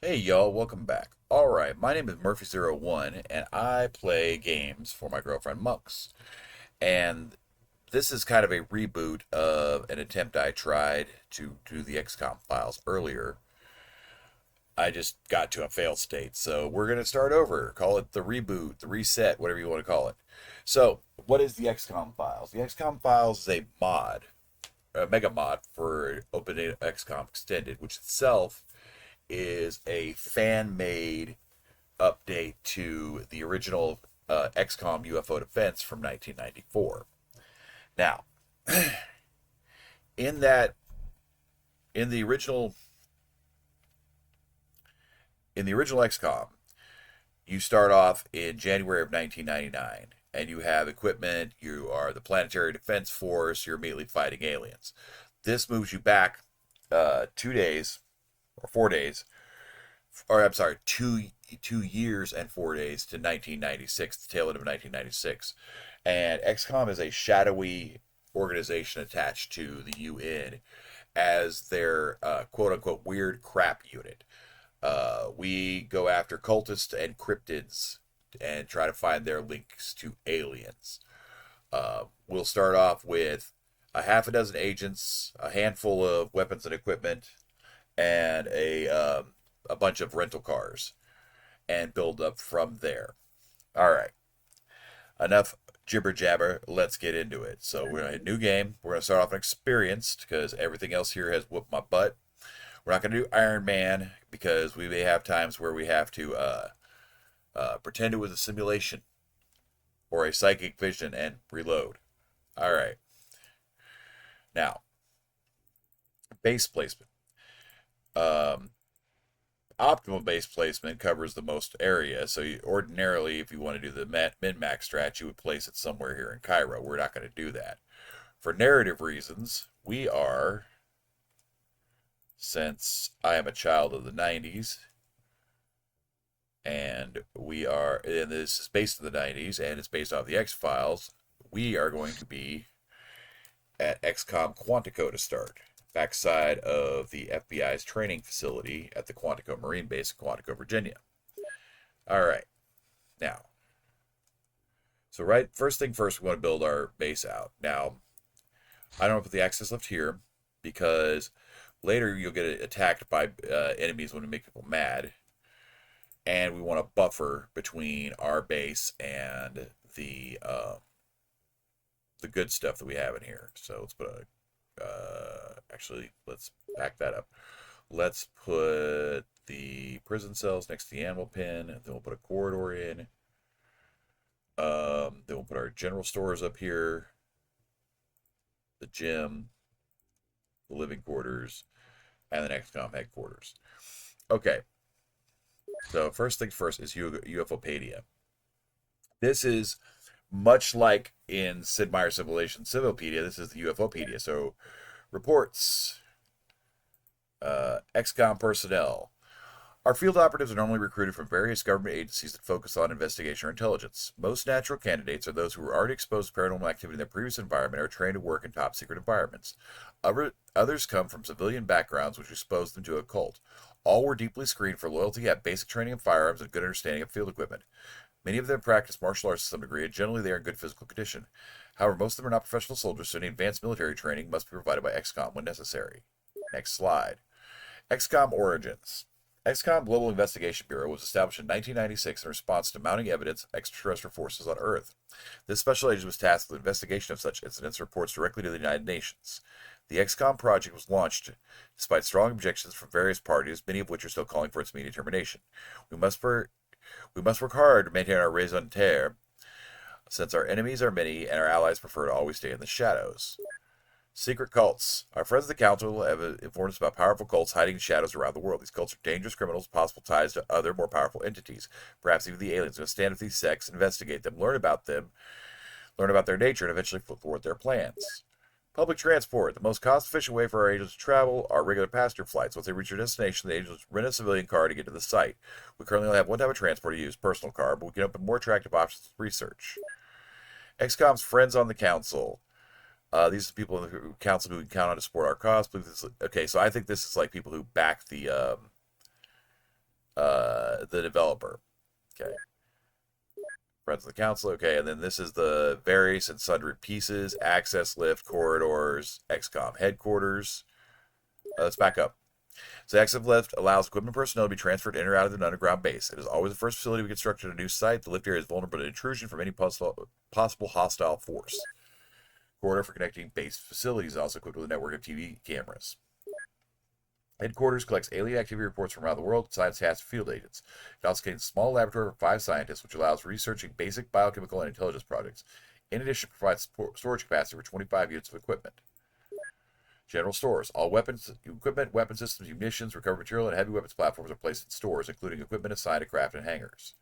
Hey y'all, welcome back. Alright, my name is Murphy01 and I play games for my girlfriend Monks. And this is kind of a reboot of an attempt I tried to do the XCOM files earlier. I just got to a failed state, so we're going to start over. Call it the reboot, the reset, whatever you want to call it. So, what is the XCOM files? The XCOM files is a mod, a mega mod for Open XCOM Extended, which itself is a fan made update to the original XCOM UFO Defense from 1994. Now, in that, in the original, in the original XCOM, you start off in January of 1999, and you have equipment. You are the Planetary Defense Force. You're immediately fighting aliens. This moves you back 2 days or 4 days, or I'm sorry, 2 years and 4 days to 1996, the tail end of 1996. And XCOM is a shadowy organization attached to the UN as their quote unquote weird crap unit. We go after cultists and cryptids and try to find their links to aliens. We'll start off with a half a dozen agents, a handful of weapons and equipment, and a bunch of rental cars, and build up from there. All right, enough jibber jabber. Let's get into it. So we're gonna hit new game. We're gonna start off experienced because everything else here has whooped my butt. We're not gonna do Iron Man because we may have times where we have to pretend it was a simulation or a psychic vision and reload. All right, now base placement. Um, Optimal base placement covers the most area. So ordinarily, if you want to do the min-max strat, you would place it somewhere here in Cairo. We're not going to do that. For narrative reasons, we are, since I am a child of the 90s, and this is based on the 90s, and it's based off the X-Files, we are going to be at XCOM Quantico to start, backside of the FBI's training facility at the Quantico Marine Base in Quantico, Virginia. All right, now, so first thing first, we want to build our base out. Now, I don't put the access lift here because later you'll get attacked by enemies when we make people mad, and we want a buffer between our base and the good stuff that we have in here. So let's put a actually, let's back that up. Let's put the prison cells next to the animal pen. Then we'll put a corridor in. Then we'll put our general stores up here, the gym, the living quarters, and the XCOM headquarters. Okay, so first things first is UFOpedia. This is much like in Sid Meier's Simulation Civilopedia. This is the UFOpedia. So reports, XCOM personnel. Our field operatives are normally recruited from various government agencies that focus on investigation or intelligence. Most natural candidates are those who were already exposed to paranormal activity in their previous environment or are trained to work in top secret environments. Others come from civilian backgrounds which expose them to a cult. All were deeply screened for loyalty, have basic training in firearms, and good understanding of field equipment. Many of them practice martial arts to some degree, and generally they are in good physical condition. However, most of them are not professional soldiers, so any advanced military training must be provided by XCOM when necessary. Next slide. XCOM origins. XCOM Global Investigation Bureau was established in 1996 in response to mounting evidence of extraterrestrial forces on Earth. This special agent was tasked with investigation of such incidents and reports directly to the United Nations. The XCOM project was launched despite strong objections from various parties, many of which are still calling for its immediate termination. We must work hard to maintain our raison d'etre, since our enemies are many and our allies prefer to always stay in the shadows. Secret cults. Our friends of the Council have informed us about powerful cults hiding in shadows around the world. These cults are dangerous criminals with possible ties to other, more powerful entities, perhaps even the aliens. We must stand with these sects, investigate them, learn about their nature, and eventually thwart their plans. Public transport. The most cost-efficient way for our agents to travel are regular passenger flights. Once they reach their destination, the agents rent a civilian car to get to the site. We currently only have one type of transport to use, personal car, but we can open more attractive options with research. XCOM's friends on the Council. These are the people in the council who we can count on to support our cause. Okay, so I think this is like people who back the developer. Okay. Friends of the council. Okay, and then this is the various and sundry pieces, access lift, corridors, XCOM headquarters. Let's back up. So the access lift allows equipment personnel to be transferred in or out of an underground base. It is always the first facility we construct at a new site. The lift area is vulnerable to intrusion from any possible hostile force. Corridor for connecting base facilities is also equipped with a network of TV cameras. Headquarters collects alien activity reports from around the world, assigns tasks to field agents. It also contains a small laboratory for 5 scientists, which allows researching basic biochemical and intelligence projects. In addition, it provides storage capacity for 25 units of equipment. General stores. All weapons, equipment, weapon systems, munitions, recovered material, and heavy weapons platforms are placed in stores, including equipment assigned to craft and hangars.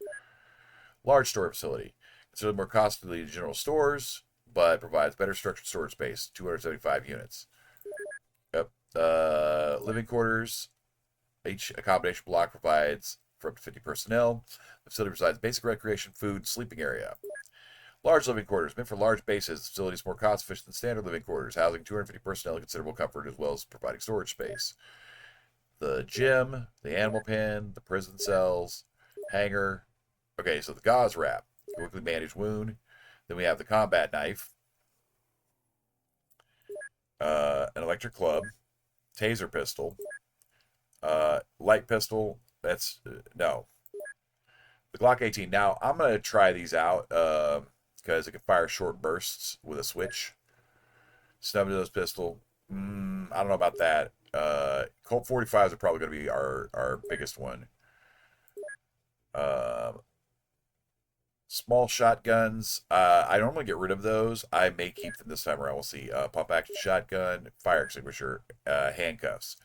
Large storage facility. Considered more costly than general stores, but provides better structured storage space, 275 units. Yep. Living quarters. Each accommodation block provides for up to 50 personnel. The facility provides basic recreation, food, sleeping area. Large living quarters. Meant for large bases, the facility is more cost efficient than standard living quarters, housing 250 personnel in considerable comfort as well as providing storage space. The gym, the animal pen, the prison cells, hangar. Okay, so the gauze wrap, quickly bandage wound. Then we have the combat knife, an electric club, taser pistol, light pistol. That's no. The Glock 18. Now I'm gonna try these out because it can fire short bursts with a switch. Snub nose pistol. I don't know about that. Colt 45s are probably going to be our biggest one. Small shotguns. I normally get rid of those. I may keep them this time around. We'll see. Pump action shotgun, fire extinguisher, handcuffs.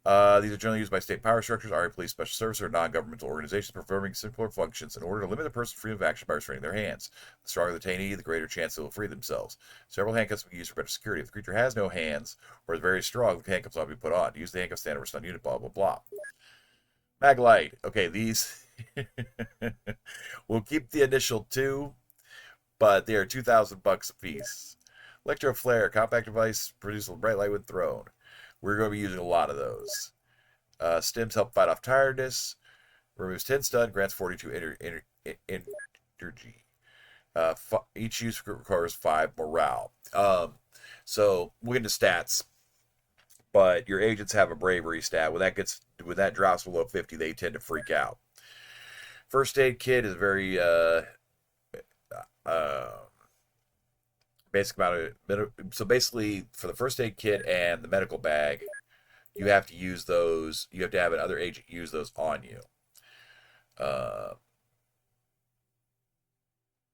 These are generally used by state power structures, Army Police, Special Services, or non-governmental organizations performing simpler functions in order to limit the person's freedom of action by restraining their hands. The stronger the detainee, the greater chance they will free themselves. Several handcuffs will be used for better security. If the creature has no hands or is very strong, the handcuffs ought to be put on. Use the handcuff stand over stun unit, blah, blah, blah. Maglite. Okay, these... we'll keep the initial 2, but they are $2,000 a piece. Electro Flare, compact device, produces a bright light when thrown. We're going to be using a lot of those. Stims help fight off tiredness. Removes 10 stun, grants 42 energy. Each use requires 5 morale. So we'll get into stats. But your agents have a bravery stat. When that drops below 50, they tend to freak out. First aid kit is very basic amount of. So basically, for the first aid kit and the medical bag, you have to use those. You have to have another agent use those on you.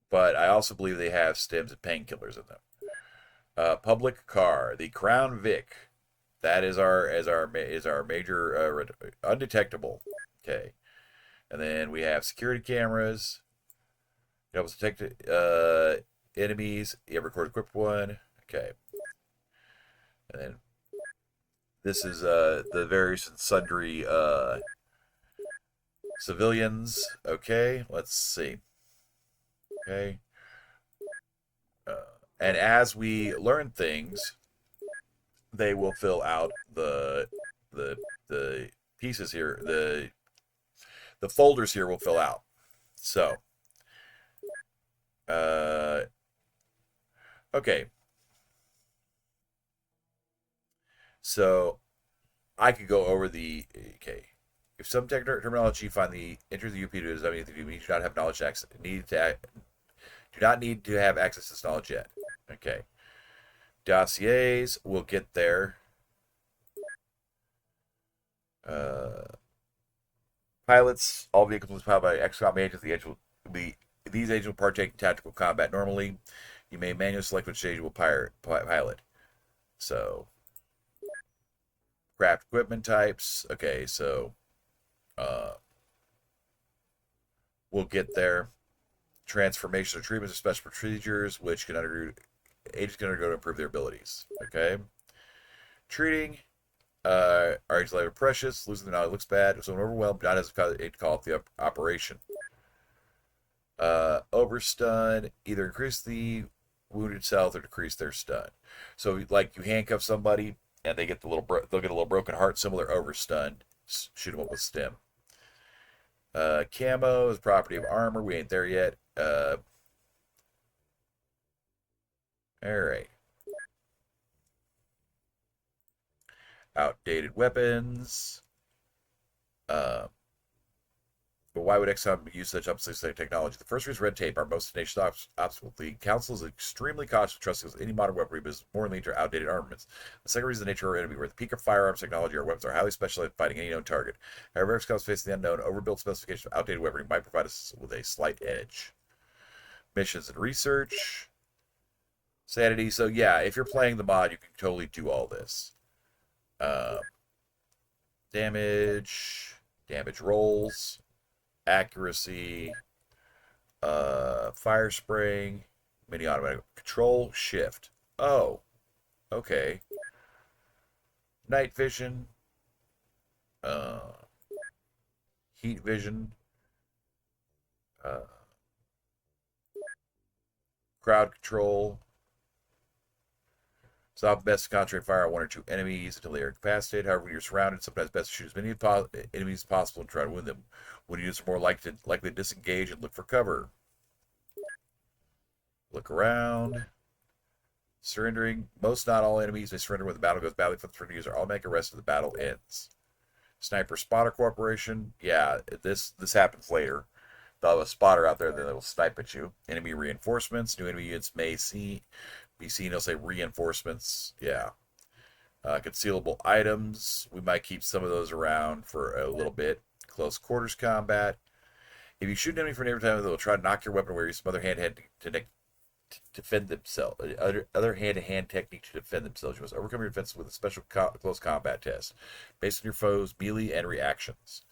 But I also believe they have stims and painkillers in them. Public car, the Crown Vic, that is our major undetectable. Okay, and then we have security cameras. It helps detect enemies. You have a record equipped one. Okay, and then this is the various and sundry civilians. Okay, let's see. Okay. And as we learn things, they will fill out the pieces here. The folders here will fill out. So, okay. So, I could go over the okay. If some terminology find the enter the UP does not mean you do not have knowledge access. Do not need to have access to this knowledge yet. Okay. Dossiers, we'll get there. Pilots, all vehicles will be piloted by XCOM agents. These agents will partake in tactical combat normally. You may manually select which agent will pilot. So, craft equipment types. Okay, so we'll get there. Transformation or treatments or special procedures, which agents can undergo to improve their abilities. Okay. Treating. Our agent's life is precious. Losing the knowledge looks bad. So when overwhelmed, not as a call off the operation. Overstun. Either increase the wounded health or decrease their stun. So like you handcuff somebody and they get they'll get a little broken heart, similar overstun. Shoot them up with stim. Camo is property of armor. We ain't there yet. All right. Outdated weapons. Uh, but why would XCOM use such obsolete technology? The first reason is red tape, our most tenacious obstacle. The Council is extremely cautious of trusting any modern weaponry but is more lean to outdated armaments. The second reason is the nature of our enemy. We're at the peak of firearms technology. Our weapons are highly specialized at fighting any known target. However, XCOM is facing the unknown. Overbuilt specifications of outdated weaponry might provide us with a slight edge. Missions and research. Sanity. So yeah, if you're playing the mod, you can totally do all this. Uh, damage rolls, accuracy, fire spraying, mini automatic control, shift. Oh, okay. Night vision, uh, heat vision, uh, crowd control. Stop best to concentrate fire on one or two enemies until they are incapacitated. However, when you're surrounded, sometimes best to shoot as many enemies as possible and try to win them. When units are more likely to disengage and look for cover. Look around. Surrendering. Most, not all enemies may surrender when the battle goes badly for the surrender user. Automatic arrest if the battle ends. Sniper spotter cooperation. Yeah, this happens later. They'll have a spotter out there that will snipe at you. Enemy reinforcements. New enemy units may be seen. They'll say reinforcements. Yeah. Concealable items. We might keep some of those around for a little bit. Close quarters combat. If you shoot an enemy for an every time, they'll try to knock your weapon away. Use some other hand to defend themselves. Other hand-to-hand technique to defend themselves. You must overcome your defenses with a special close combat test based on your foe's melee and reactions.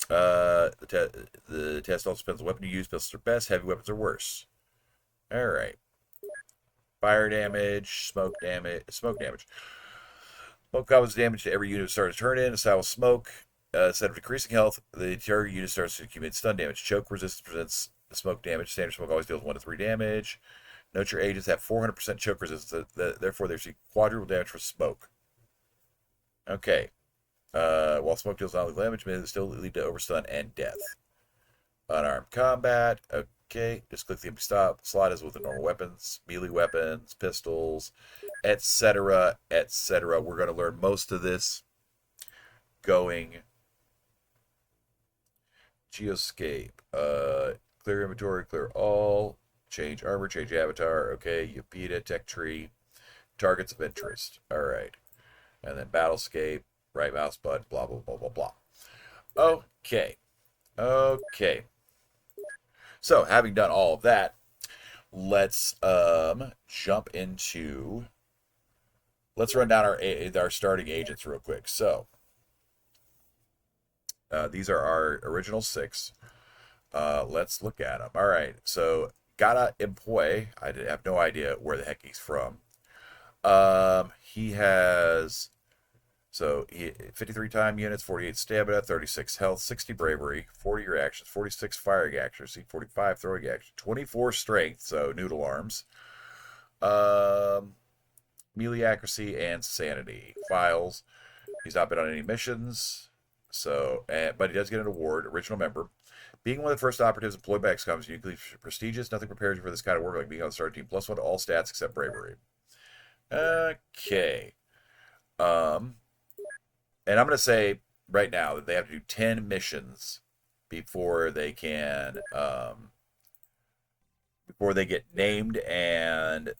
The test also depends on the weapon you use. Pistols are best. Heavy weapons are worse. All right. Fire damage, smoke damage. Smoke causes damage to every unit starts to turn in. A style of smoke. Instead of decreasing health, the target unit starts to accumulate stun damage. Choke resistance presents smoke damage. Standard smoke always deals 1 to 3 damage. Note your agents have 400% choke resistance. Therefore, they receive quadruple damage for smoke. Okay. While smoke deals not only damage, may still lead to overstun and death. Unarmed combat. Okay. Just click the empty slot as with the normal weapons, melee weapons, pistols, etc., etc. We're going to learn most of this going. Geoscape. Clear inventory, clear all. Change armor, change avatar. Okay. Yupita, tech tree. Targets of interest. All right. And then battlescape, right mouse button, blah, blah, blah, blah, blah. Okay. Okay. So, having done all of that, let's jump into. Let's run down our starting agents real quick. So, these are our original 6. Let's look at them. All right. So, Gata Employ. I have no idea where the heck he's from. He has 53 time units, 48 stamina, 36 health, 60 bravery, 40 reactions, 46 firing accuracy, 45 throwing action, 24 strength, so noodle arms. Melee accuracy and sanity. Files. He's not been on any missions, but he does get an award. Original member. Being one of the first operatives employed by XCOM is uniquely prestigious. Nothing prepares you for this kind of work like being on the starting team. +1 to all stats except bravery. Okay. And I'm going to say right now that they have to do 10 missions before they can, before they get named, and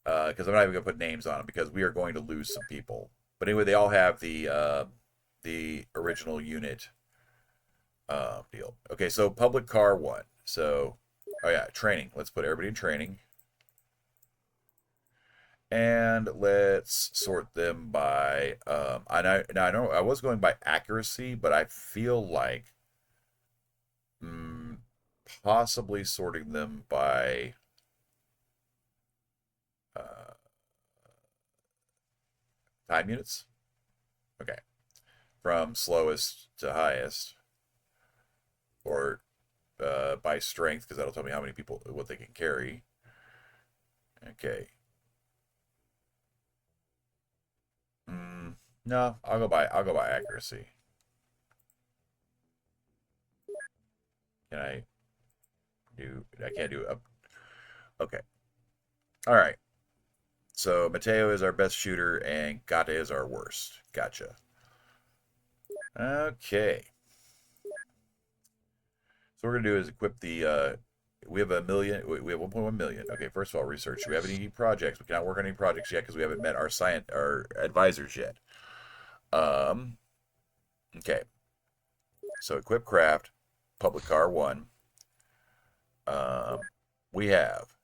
because I'm not even going to put names on them because we are going to lose some people. But anyway, they all have the original unit deal. Okay, so public car 1. So, oh yeah, training. Let's put everybody in training. And let's sort them by, I know I was going by accuracy, but I feel like possibly sorting them by time units. Okay. From slowest to highest. Or by strength, because that'll tell me how many people, what they can carry. Okay. No, I'll go by accuracy. Can I do? I can't do up. Okay. All right. So Mateo is our best shooter and Gata is our worst. Gotcha. Okay. So what we're gonna do is equip the. We have a million. We have 1.1 million. Okay. First of all, research. Do we have any projects? We cannot work on any projects yet because we haven't met our advisors yet. Um. Okay. So equip craft, public car one. Um. We have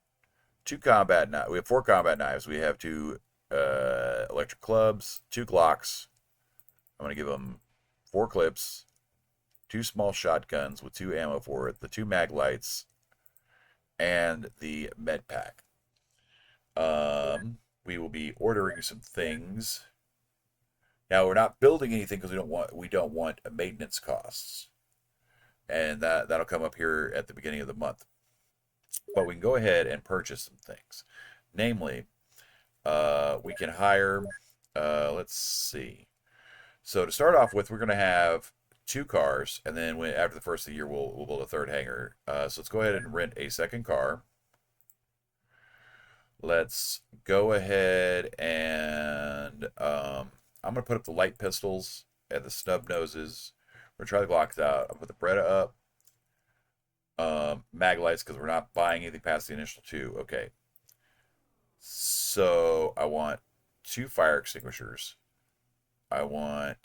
two combat knives. We have four combat knives. We have two electric clubs, two Glocks. I'm gonna give them four clips, two small shotguns with two ammo for it, the two mag lights, and the med pack. We will be ordering some things. Now we're not building anything because we don't want maintenance costs, and that'll come up here at the beginning of the month. But we can go ahead and purchase some things. Namely, we can hire. Let's see. So to start off with, we're going to have two cars, and then after the first of the year, we'll build a third hangar. So let's go ahead and rent a second car. Let's go ahead and I'm going to put up the light pistols and the snub noses. We're going to try the Glocks out. I'll put the Beretta up. Mag lights because we're not buying anything past the initial two. Okay. So I want two fire extinguishers. I want.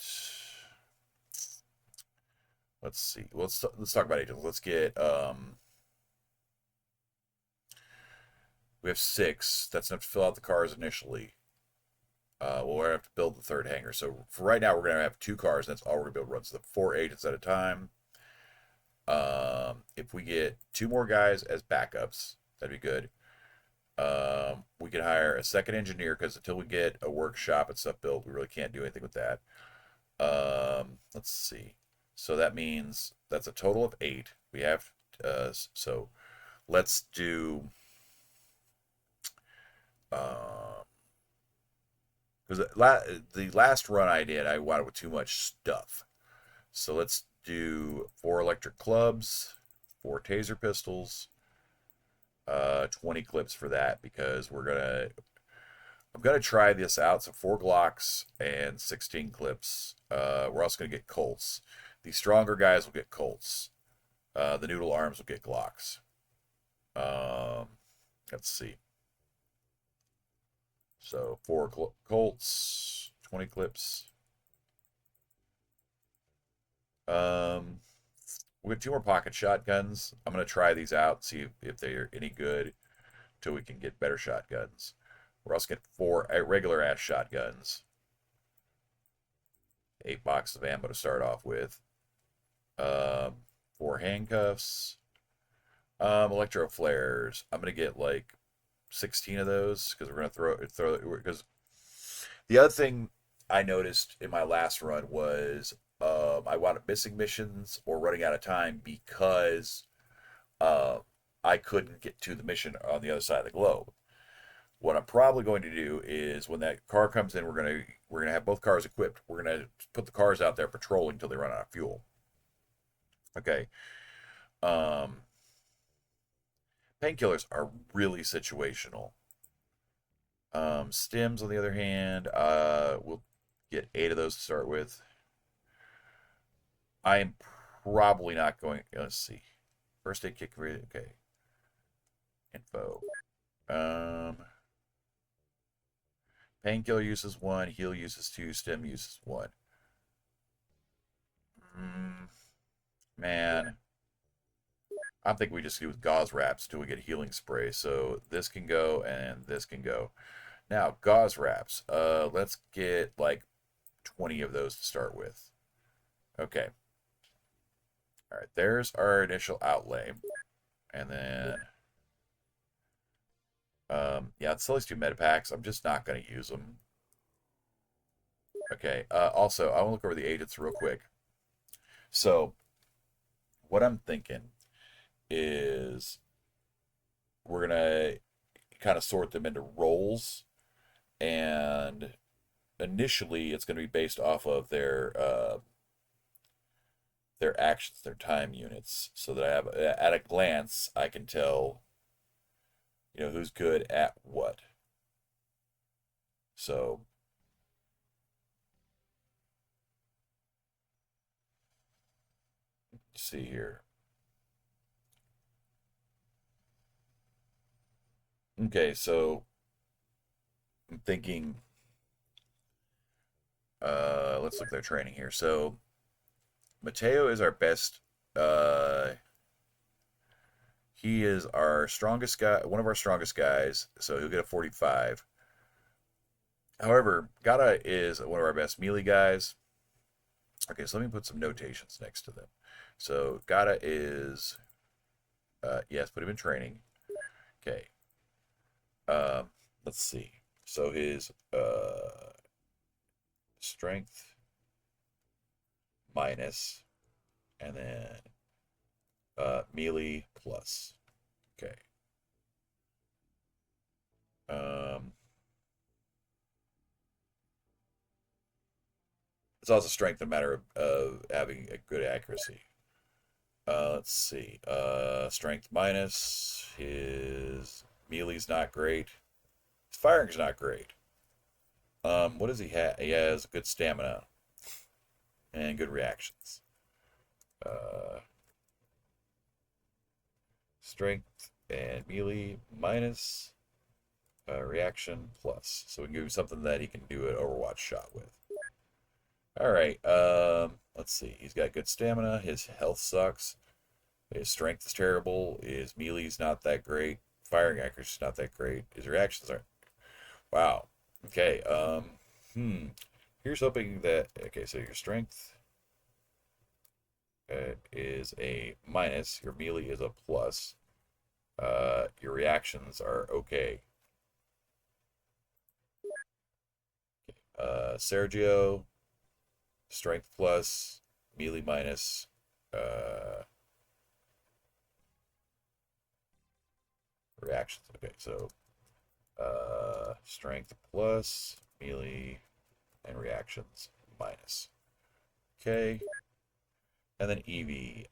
Let's see. Let's talk about agents. Let's get. We have six. That's enough to fill out the cars initially. Well, we're gonna have to build the third hangar. So for right now, we're gonna have two cars. And that's all we're gonna be able to run. So the four agents at a time. If we get two more guys as backups, that'd be good. We can hire a second engineer because until we get a workshop and stuff built, we really can't do anything with that. Let's see. So that means that's a total of 8. We have so let's do because the last run I did, I wanted with too much stuff. So let's do 4 electric clubs, 4 taser pistols, 20 clips for that because I'm gonna try this out. So 4 Glocks and 16 clips. We're also gonna get Colts. The stronger guys will get Colts. The noodle arms will get Glocks. Um, let's see. So 4 Colts, 20 clips. We have 2 more pocket shotguns. I'm gonna try these out, see if they're any good, till we can get better shotguns. We're also getting 4 regular ass shotguns. 8 boxes of ammo to start off with. 4 handcuffs. Electro flares. I'm gonna get like 16 of those because we're gonna throw because the other thing I noticed in my last run was I wound up missing missions or running out of time because uh, I couldn't get to the mission on the other side of the globe. What I'm probably going to do is when that car comes in, we're gonna have both cars equipped. We're gonna put the cars out there patrolling until they run out of fuel. Okay. Um, Painkillers are really situational. Stims, on the other hand, we'll get 8 of those to start with. I am probably not going. Let's see. First aid kit. Okay. Info. Um, Painkiller uses 1. Heal uses 2. Stim uses 1. Mm, man. I'm thinking we just do with gauze wraps until we get healing spray. So this can go and this can go. Now, gauze wraps. Let's get like 20 of those to start with. Okay. All right, there's our initial outlay. And then, yeah, it's these 2 meta packs. I'm just not going to use them. Okay, also, I want to look over the agents real quick. So, what I'm thinking is we're going to kind of sort them into roles. And initially, it's going to be based off of their their actions, their time units, so that I have, at a glance, I can tell, who's good at what. So, let's see here. Okay, so I'm thinking, let's look at their training here. So, Mateo is our best, he is our strongest guy, one of our strongest guys, so he'll get a 45. However, Gata is one of our best melee guys. Okay, so let me put some notations next to them. So Gata is, yes, put him in training. Okay. Let's see. So his strength minus, and then melee plus. Okay. It's also strength, a matter of having a good accuracy. Let's see. Strength minus. His melee's not great. His firing's not great. What does he have? He has good stamina and good reactions. Strength and melee minus, reaction plus. So we can give him something that he can do an Overwatch shot with. All right. Let's see. He's got good stamina. His health sucks. His strength is terrible. His melee's not that great. Firing accuracy is not that great. His reactions aren't. Wow. Okay. Here's hoping that. Okay, so your strength is a minus. Your melee is a plus. Your reactions are okay. Sergio, strength plus, melee minus. Reactions. Okay, so strength plus, melee, and reactions minus. Okay. And then Evie,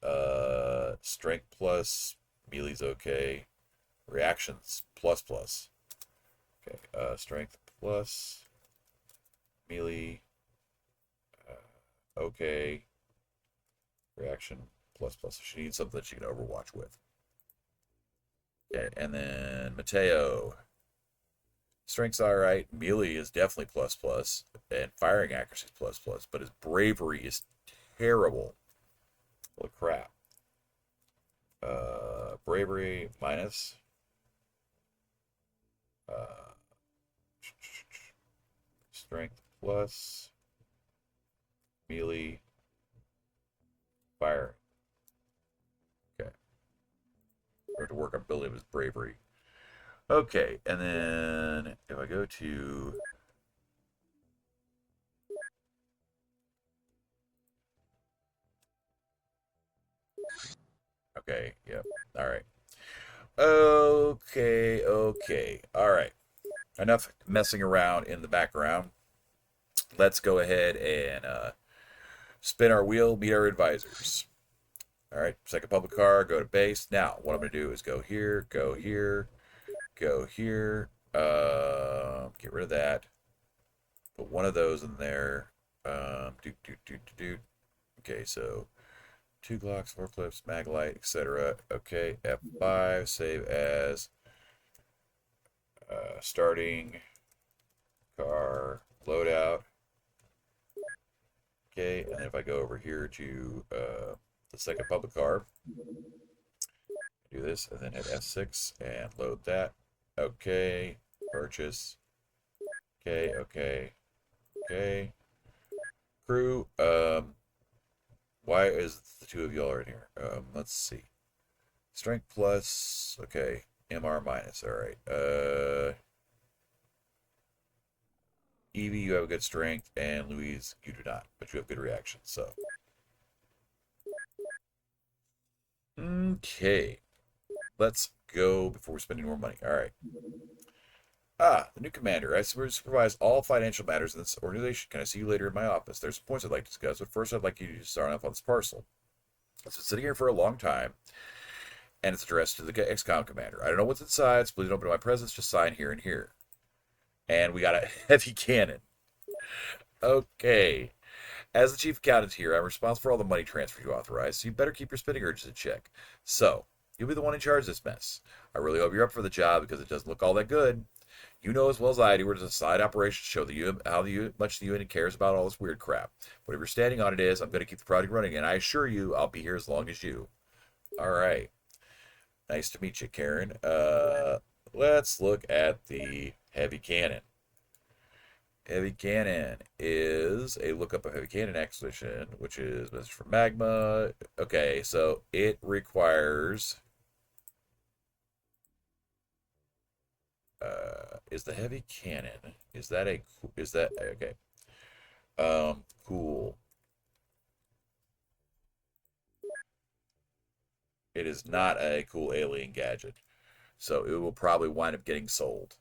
strength plus, melee's okay. Reactions plus plus. Okay, strength plus, melee, okay. Reaction plus plus. So she needs something that she can Overwatch with. Okay, and then Mateo. Strength's alright. Melee is definitely plus plus. And firing accuracy is plus plus. But his bravery is terrible. Holy crap. Bravery minus. Strength plus. Melee. Fire. Okay. We have to work on building his bravery. Okay, and then if I go to okay, yep. All right. Okay. All right. Enough messing around in the background. Let's go ahead and spin our wheel, meet our advisors. All right, second public car, go to base. Now, what I'm going to do is go here, go here, go here. Get rid of that. Put one of those in there. Okay, so 2 Glocks, 4 clips, Maglite, etc. Okay, F5, save as starting car loadout. Okay, and then if I go over here to the second public car, do this, and then hit F6 and load that. Okay, purchase. Okay. Crew, why is the two of y'all in here? Let's see. Strength plus, okay. MR minus, alright. Evie, you have a good strength, and Louise, you do not, but you have good reactions, so. Okay. Let's go before we're spending more money. Alright. The new commander. I supervise all financial matters in this organization. Can I see you later in my office? There's some points I'd like to discuss, but first I'd like you to start off on this parcel. It's been sitting here for a long time, and it's addressed to the XCOM commander. I don't know what's inside, so please don't open my presence. Just sign here and here. And we got a heavy cannon. Okay. As the chief accountant here, I'm responsible for all the money transfers you authorize, so you better keep your spending urges in check. So, you'll be the one in charge of this mess. I really hope you're up for the job because it doesn't look all that good. You know as well as I do, we're just a side operation to show much the unit cares about all this weird crap. Whatever you're standing on it is, I'm going to keep the project running, and I assure you I'll be here as long as you. All right. Nice to meet you, Karen. Let's look at the heavy cannon. Heavy cannon is a lookup of heavy cannon acquisition, which is message from magma. Okay, so it requires. Is the heavy cannon? Is that a? Is that okay? Cool. It is not a cool alien gadget, so it will probably wind up getting sold.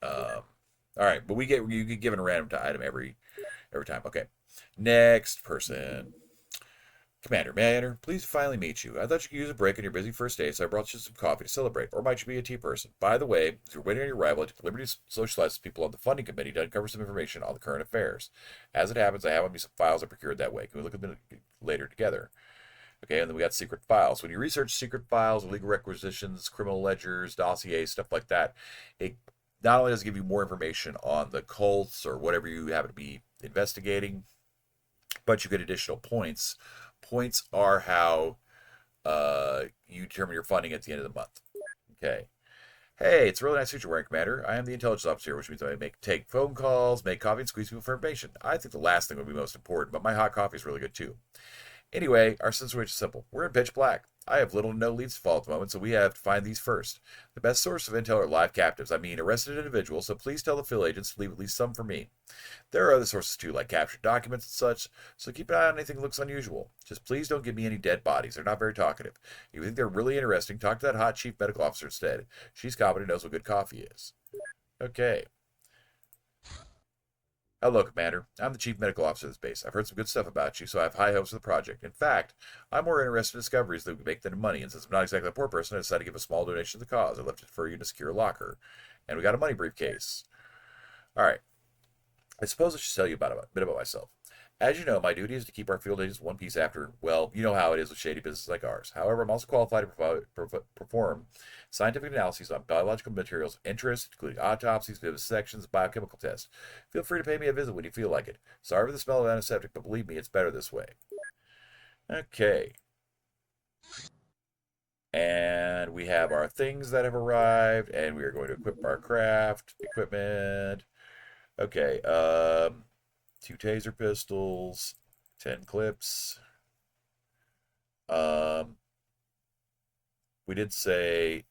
All right, but you get given a random item every time. Okay, next person. Commander, may I enter? Pleased to finally meet you. I thought you could use a break on your busy first day, so I brought you some coffee to celebrate. Or might you be a tea person? By the way, as you're waiting on your arrival, I took the liberty to socialize with people on the funding committee to uncover some information on the current affairs. As it happens, I have with me some files I procured that way. Can we look at them later together? Okay, and then we got secret files. When you research secret files, legal requisitions, criminal ledgers, dossiers, stuff like that, it not only does it give you more information on the cults or whatever you happen to be investigating, but you get additional points. Points are how you determine your funding at the end of the month. Okay. Hey, it's a really nice suit you're wearing, Commander. I am the intelligence officer, which means I take phone calls, make coffee, and squeeze people for information. I think the last thing would be most important, but my hot coffee is really good too. Anyway, our situation is simple. We're in pitch black. I have little to no leads to follow at the moment, so we have to find these first. The best source of intel are live captives, I mean arrested individuals, so please tell the field agents to leave at least some for me. There are other sources too, like captured documents and such, so keep an eye on anything that looks unusual. Just please don't give me any dead bodies. They're not very talkative. If you think they're really interesting, talk to that hot chief medical officer instead. She's competent and knows what good coffee is. Okay. Hello, Commander. I'm the Chief Medical Officer of this base. I've heard some good stuff about you, so I have high hopes for the project. In fact, I'm more interested in discoveries that would make than in money, and since I'm not exactly a poor person, I decided to give a small donation to the cause. I left it for you in a secure locker. And we got a money briefcase. All right. I suppose I should tell you a bit about myself. As you know, my duty is to keep our field agents in one piece after, well, you know how it is with shady businesses like ours. However, I'm also qualified to perform scientific analyses on biological materials of interest, including autopsies, vivisections, biochemical tests. Feel free to pay me a visit when you feel like it. Sorry for the smell of antiseptic, but believe me, it's better this way. Okay. And we have our things that have arrived, and we are going to equip our craft equipment. Okay, 2 taser pistols, 10 clips. We did say,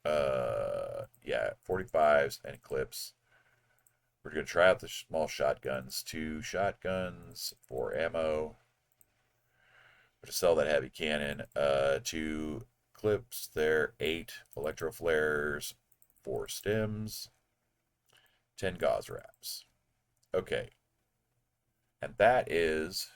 yeah, 45s and clips. We're going to try out the small shotguns. 2 shotguns, 4 ammo. We're to sell that heavy cannon. 2 clips there, 8 electro flares, 4 stems, 10 gauze wraps. Okay. And that is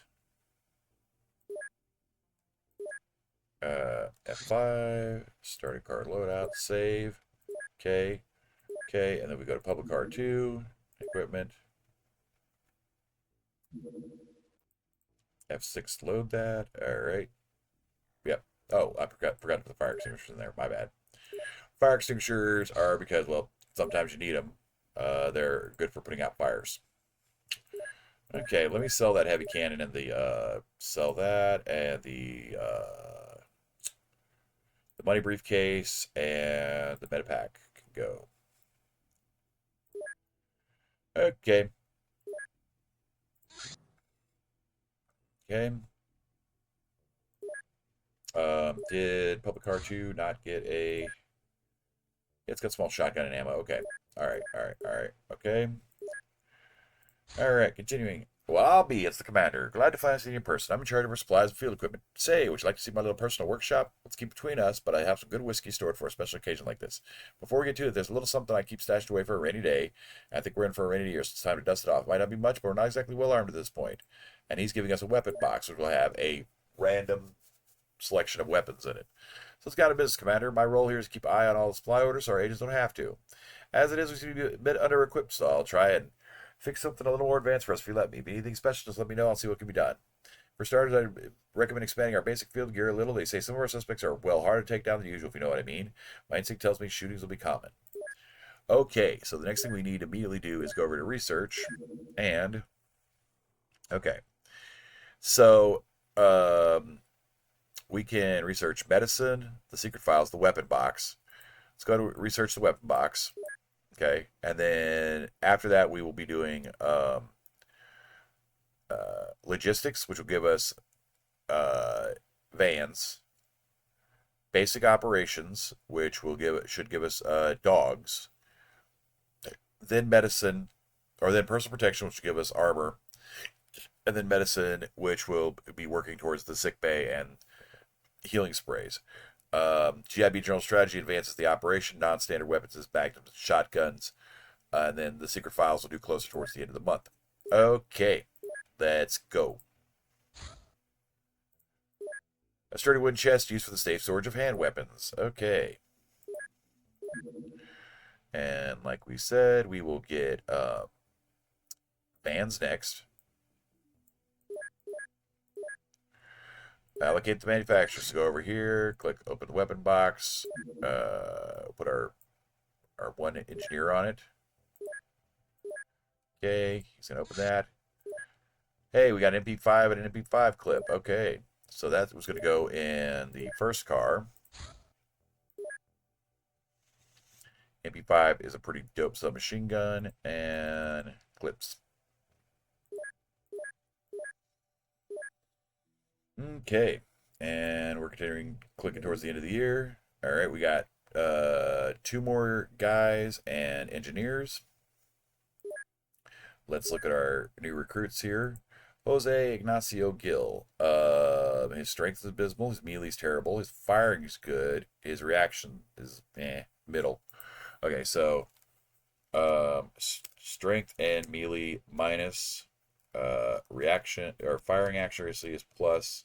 F5, starting card loadout, save, okay, and then we go to public card 2, equipment, F6 load that, alright, yep, oh, I forgot to put the fire extinguishers in there, my bad. Fire extinguishers are because, well, sometimes you need them, they're good for putting out fires. Okay, let me sell that heavy cannon and sell that and the money briefcase and the metapack can go. Okay. Okay. Did public car 2 not get a... It's got small shotgun and ammo. Okay. Alright. Okay. Alright, continuing. Well, I'll be. It's the commander. Glad to find a senior person. I'm in charge of our supplies and field equipment. Say, would you like to see my little personal workshop? Let's keep between us, but I have some good whiskey stored for a special occasion like this. Before we get to it, there's a little something I keep stashed away for a rainy day. I think we're in for a rainy year, so it's time to dust it off. Might not be much, but we're not exactly well armed at this point. And he's giving us a weapon box, which will have a random selection of weapons in it. So it's got a business commander. My role here is to keep an eye on all the supply orders so our agents don't have to. As it is, we seem to be a bit under-equipped, so I'll try and fix something a little more advanced for us if you let me. If anything special, just let me know. I'll see what can be done. For starters, I recommend expanding our basic field gear a little. They say some of our suspects are, well, harder to take down than usual, if you know what I mean. My instinct tells me shootings will be common. Okay, so the next thing we need to immediately do is go over to research. And, okay. So, we can research medicine, the secret files, the weapon box. Let's go to research the weapon box. Okay, and then after that, we will be doing logistics, which will give us vans, basic operations, which should give us dogs, then medicine, or then personal protection, which will give us armor, and then medicine, which will be working towards the sick bay and healing sprays. GIB general strategy advances the operation. Non-standard weapons is magnums and shotguns. And then the secret files will do closer towards the end of the month. Okay, let's go. A sturdy wooden chest used for the safe storage of hand weapons. Okay. And like we said, we will get vans next. Allocate the manufacturers to go over here. Click open the weapon box. Put our one engineer on it. Okay, he's gonna open that. Hey, we got an MP5 and an MP5 clip. Okay, so that was gonna go in the first car. MP5 is a pretty dope submachine gun and clips. Okay, and we're continuing clicking towards the end of the year. All right, we got 2 more guys and engineers. Let's look at our new recruits here. Jose Ignacio Gil. His strength is abysmal. His melee is terrible. His firing is good. His reaction is middle. Okay, so strength and melee minus, reaction or firing accuracy is plus,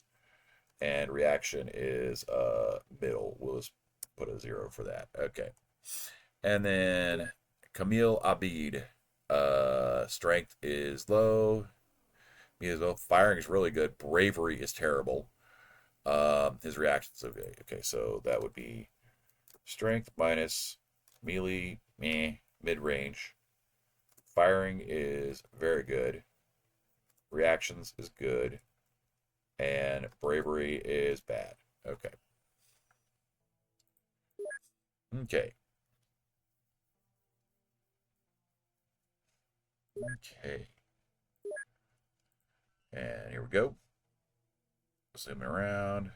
and reaction is middle. We'll just put a 0 for that. Okay, and then Camille Abid. Strength is low. Melee is low. Firing is really good. Bravery is terrible. His reaction's okay. Okay, so that would be strength minus melee, mid range. Firing is very good. Reactions is good. And bravery is bad. Okay. Okay. Okay. And here we go. Zooming around.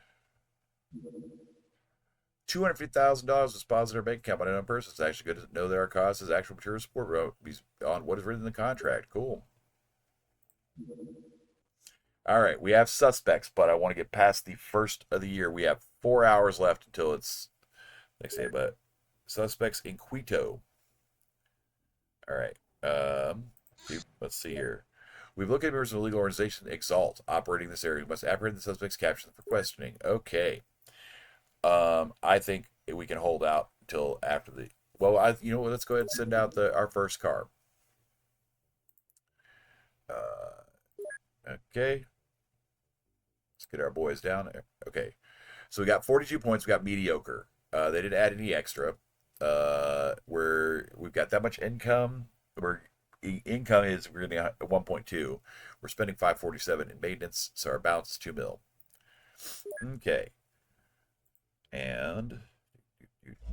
$250,000 was deposited in our bank account by an unknown person. It's actually good to know that our cost is actual material support on what is written in the contract. Cool. All right, we have suspects, but I want to get past the first of the year. We have 4 hours left until it's next day, but suspects in Quito. All right. Let's see here. We've looked at members of a legal organization, Exalt, operating in this area. We must apprehend the suspects, capture them for questioning. Okay. I think we can hold out until after the. Well, you know what? Let's go ahead and send out our first car. Okay. Let's get our boys down there. Okay. So we got 42 points. We got mediocre. They didn't add any extra. We've got that much income. Income is we're getting 1.2. We're spending 547 in maintenance, so our balance is 2 mil. Okay. And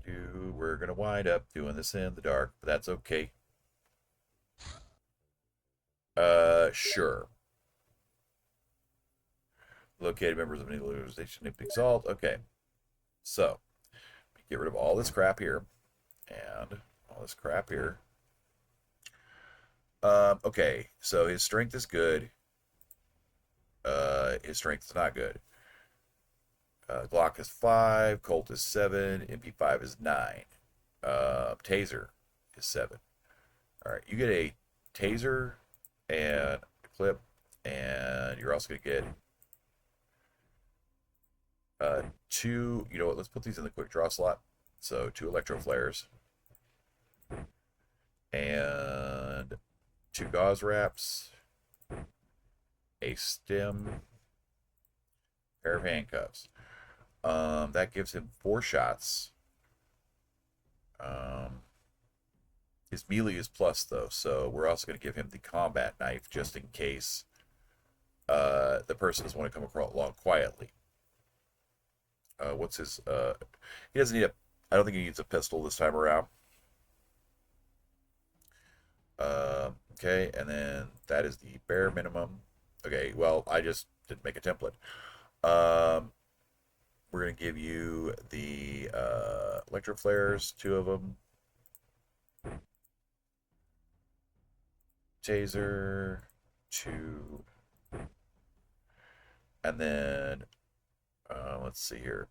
we're gonna wind up doing this in the dark, but that's okay. Sure. Located members of an organization named Exalt. Okay. So get rid of all this crap here. And all this crap here. Okay, so his strength is good. His strength is not good. Glock is 5, Colt is 7, MP5 is 9. Taser is 7. Alright, you get a taser and a clip, and you're also going to get Two, you know what, let's put these in the quick draw slot. So 2 electro flares and 2 gauze wraps, a stem, pair of handcuffs. That gives him 4 shots. His melee is plus though, so we're also going to give him the combat knife just in case the person doesn't want to come along quietly. What's his? He doesn't need a. I don't think he needs a pistol this time around. Okay, and then that is the bare minimum. Okay, well, I just didn't make a template. We're going to give you the electro flares, 2 of them. Taser, 2. And then, let's see here.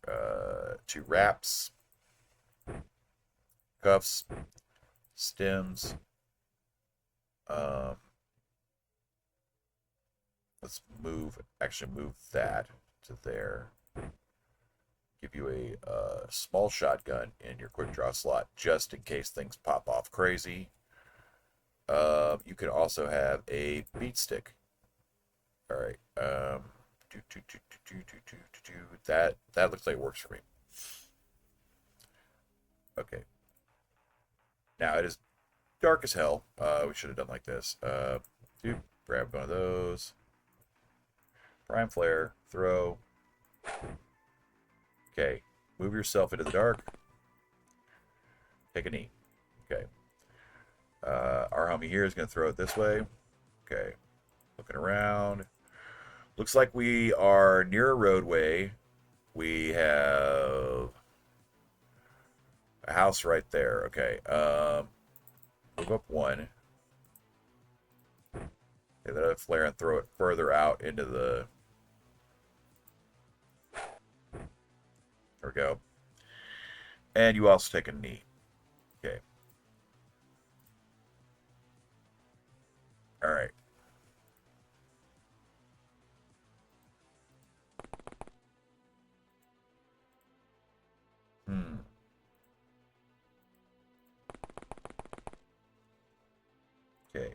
2 wraps, cuffs, stems. Let's actually move that to there. Give you a small shotgun in your quick draw slot just in case things pop off crazy. You can also have a beat stick. All right. That looks like it works for me. Okay. Now it is dark as hell. We should have done like this. Grab one of those. Prime flare. Throw. Okay. Move yourself into the dark. Take a knee. Okay. Our homie here is going to throw it this way. Okay. Looking around. Looks like we are near a roadway. We have a house right there. Okay. Move up 1. Okay, let it flare and throw it further out into the... There we go. And you also take a knee. Okay. All right. Okay.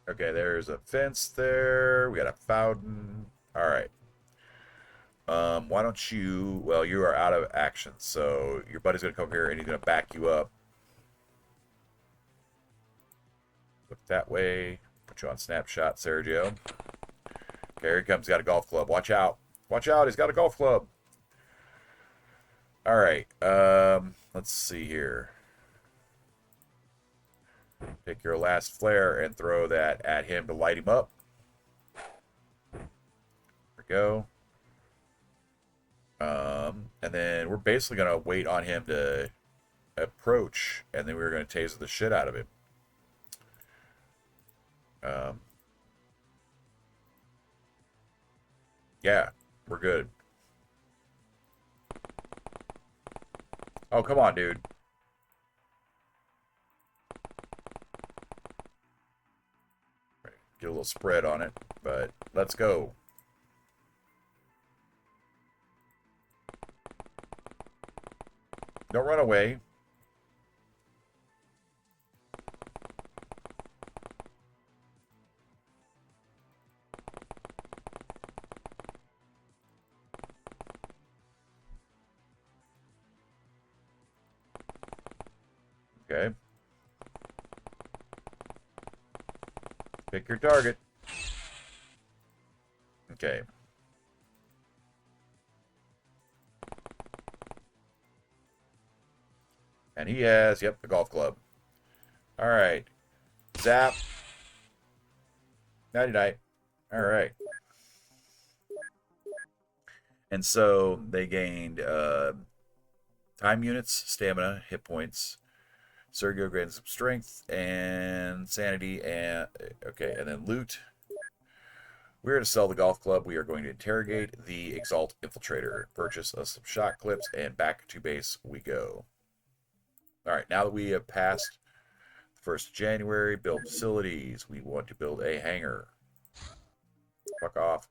Okay, there's a fence there. We got a fountain. All right. Why don't you... Well, you are out of action, so your buddy's going to come here and he's going to back you up. Look that way. Put you on snapshot, Sergio. Okay, here he comes. He's got a golf club. Watch out. Watch out. He's got a golf club. All right. Let's see here. Pick your last flare and throw that at him to light him up. There we go. And then we're basically going to wait on him to approach, and then we're going to taser the shit out of him. Yeah, we're good. Oh, come on, dude. Get a little spread on it, but let's go. Don't run away. Okay. Pick your target. Okay. And he has, yep, the golf club. All right. Zap. Nighty-night. All right. And so they gained time units, stamina, hit points. Sergio gains some strength and sanity, and okay, and then loot. We're going to sell the golf club. We are going to interrogate the Exalt Infiltrator. Purchase us some shot clips, and back to base we go. All right, now that we have passed the 1st of January, build facilities. We want to build a hangar. Fuck off.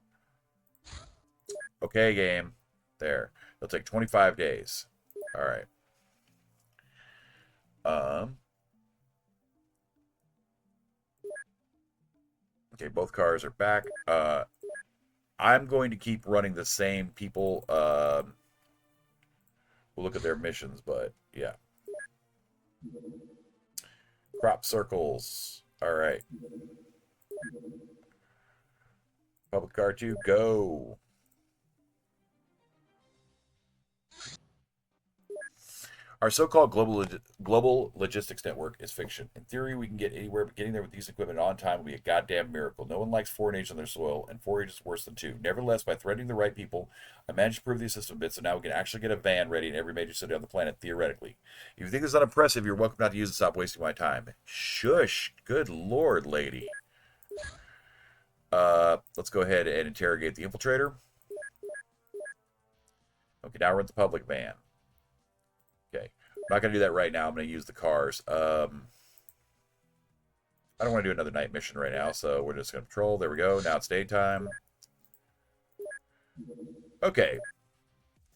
Okay, game. There. It'll take 25 days. All right. Okay, both cars are back. I'm going to keep running the same people. We'll look at their missions, but yeah. Crop circles. All right. Public car 2, go. Our so-called global logistics network is fiction. In theory, we can get anywhere, but getting there with decent equipment on time will be a goddamn miracle. No one likes foreign agents on their soil, and 4 agents is worse than 2. Nevertheless, by threatening the right people, I managed to prove the system a bit, so now we can actually get a van ready in every major city on the planet, theoretically. If you think this is unimpressive, you're welcome not to use it. Stop wasting my time. Shush. Good lord, lady. Let's go ahead and interrogate the infiltrator. Okay, now we're at the public van. Okay. I'm not going to do that right now. I'm going to use the cars. I don't want to do another night mission right now, so we're just going to patrol. There we go. Now it's daytime. Okay.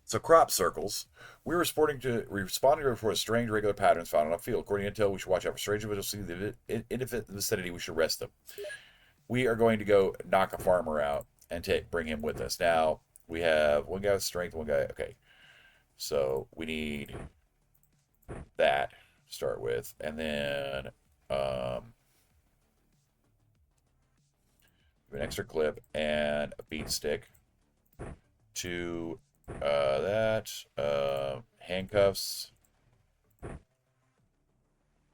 So crop circles. We're responding to report strange regular patterns found on a field. According to intel, we should watch out for strange individuals in the vicinity. We should arrest them. We are going to go knock a farmer out and bring him with us. Now, we have one guy with strength, one guy... Okay. So, we need that to start with. And then... an extra clip and a beat stick. To handcuffs.